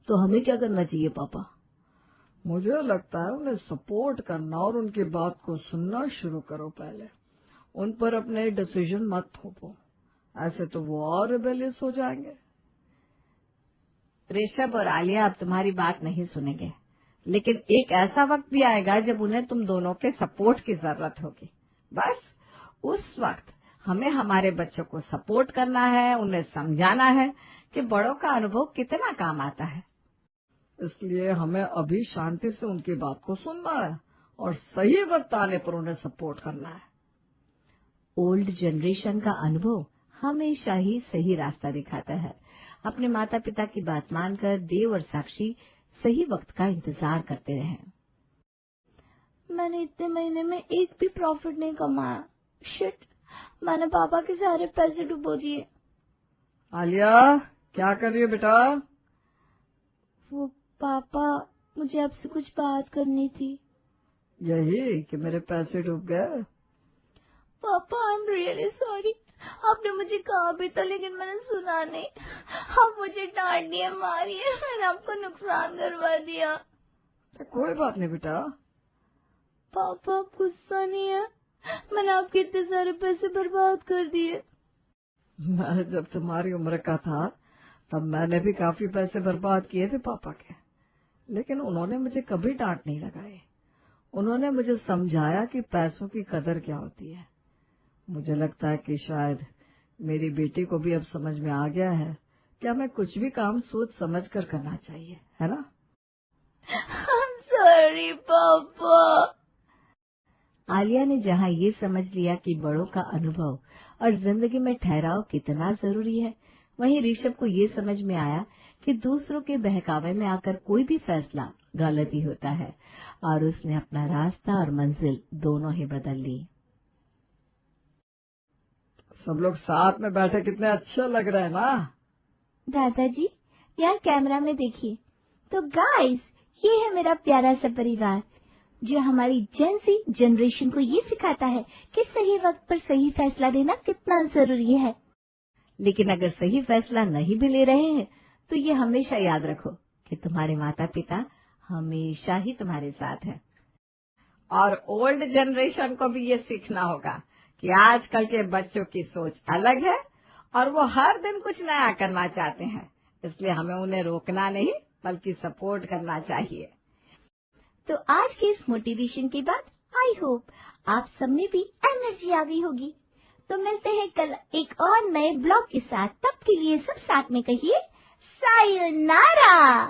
तो हमें क्या करना चाहिए पापा? मुझे लगता है उन्हें सपोर्ट करना और उनकी बात को सुनना शुरू करो। पहले उन पर अपने डिसीजन मत थोपो, ऐसे तो वो और रिबेलियस हो जाएंगे। ऋषभ और आलिया अब तुम्हारी बात नहीं सुनेंगे, लेकिन एक ऐसा वक्त भी आएगा जब उन्हें तुम दोनों के सपोर्ट की जरूरत होगी। बस उस वक्त हमें हमारे बच्चों को सपोर्ट करना है, उन्हें समझाना है कि बड़ों का अनुभव कितना काम आता है। इसलिए हमें अभी शांति से उनकी बात को सुनना है और सही वक्त आने पर उन्हें सपोर्ट करना है। ओल्ड जनरेशन का अनुभव हमेशा ही सही रास्ता दिखाता है। अपने माता पिता की बात मानकर देव और साक्षी सही वक्त का इंतजार करते रहे। मैंने इतने महीने में एक भी प्रॉफिट नहीं कमाया। शिट, मैंने पापा के सारे पैसे डुबो दिए। आलिया, क्या कर रही है बेटा? वो पापा, मुझे आपसे कुछ बात करनी थी। यही कि मेरे पैसे डूब गए? पापा, आई एम रियली सॉरी। आपने मुझे कहा भी था लेकिन मैंने सुना नहीं। आप मुझे डांट दिए, मारिए, मैंने आपको नुकसान करवा दिया। कोई बात नहीं बेटा। पापा, आप गुस्सा नहीं है? मैंने आपके इतने सारे पैसे बर्बाद कर दिए। मैं जब तुम्हारी उम्र का था तब मैंने भी काफी पैसे बर्बाद किए थे पापा के, लेकिन उन्होंने मुझे कभी डांट नहीं लगाई। उन्होंने मुझे समझाया कि पैसों की कदर क्या होती है। मुझे लगता है कि शायद मेरी बेटी को भी अब समझ में आ गया है कि हमें कुछ भी काम सोच समझ कर करना चाहिए, है ना? सॉरी पापा। आलिया ने जहाँ ये समझ लिया कि बड़ों का अनुभव और जिंदगी में ठहराव कितना जरूरी है, वहीं ऋषभ को ये समझ में आया कि दूसरों के बहकावे में आकर कोई भी फैसला गलत ही होता है, और उसने अपना रास्ता और मंजिल दोनों ही बदल ली। सब लोग साथ में बैठे कितने अच्छे लग रहे हैं ना? दादाजी, यहाँ कैमरा में देखिए। तो गाइस, ये है मेरा प्यारा सा परिवार जो हमारी जेनजी जनरेशन को ये सिखाता है कि सही वक्त पर सही फैसला लेना कितना जरूरी है। लेकिन अगर सही फैसला नहीं भी ले रहे हैं तो ये हमेशा याद रखो कि तुम्हारे माता पिता हमेशा ही तुम्हारे साथ हैं। और ओल्ड जनरेशन को भी ये सीखना होगा कि आजकल के बच्चों की सोच अलग है और वो हर दिन कुछ नया करना चाहते हैं, इसलिए हमें उन्हें रोकना नहीं बल्कि सपोर्ट करना चाहिए। तो आज के इस मोटिवेशन के बाद आई होप आप सब में भी एनर्जी आ गई होगी। तो मिलते हैं कल एक और नए ब्लॉग के साथ। तब के लिए सब साथ में कहिए सायोनारा।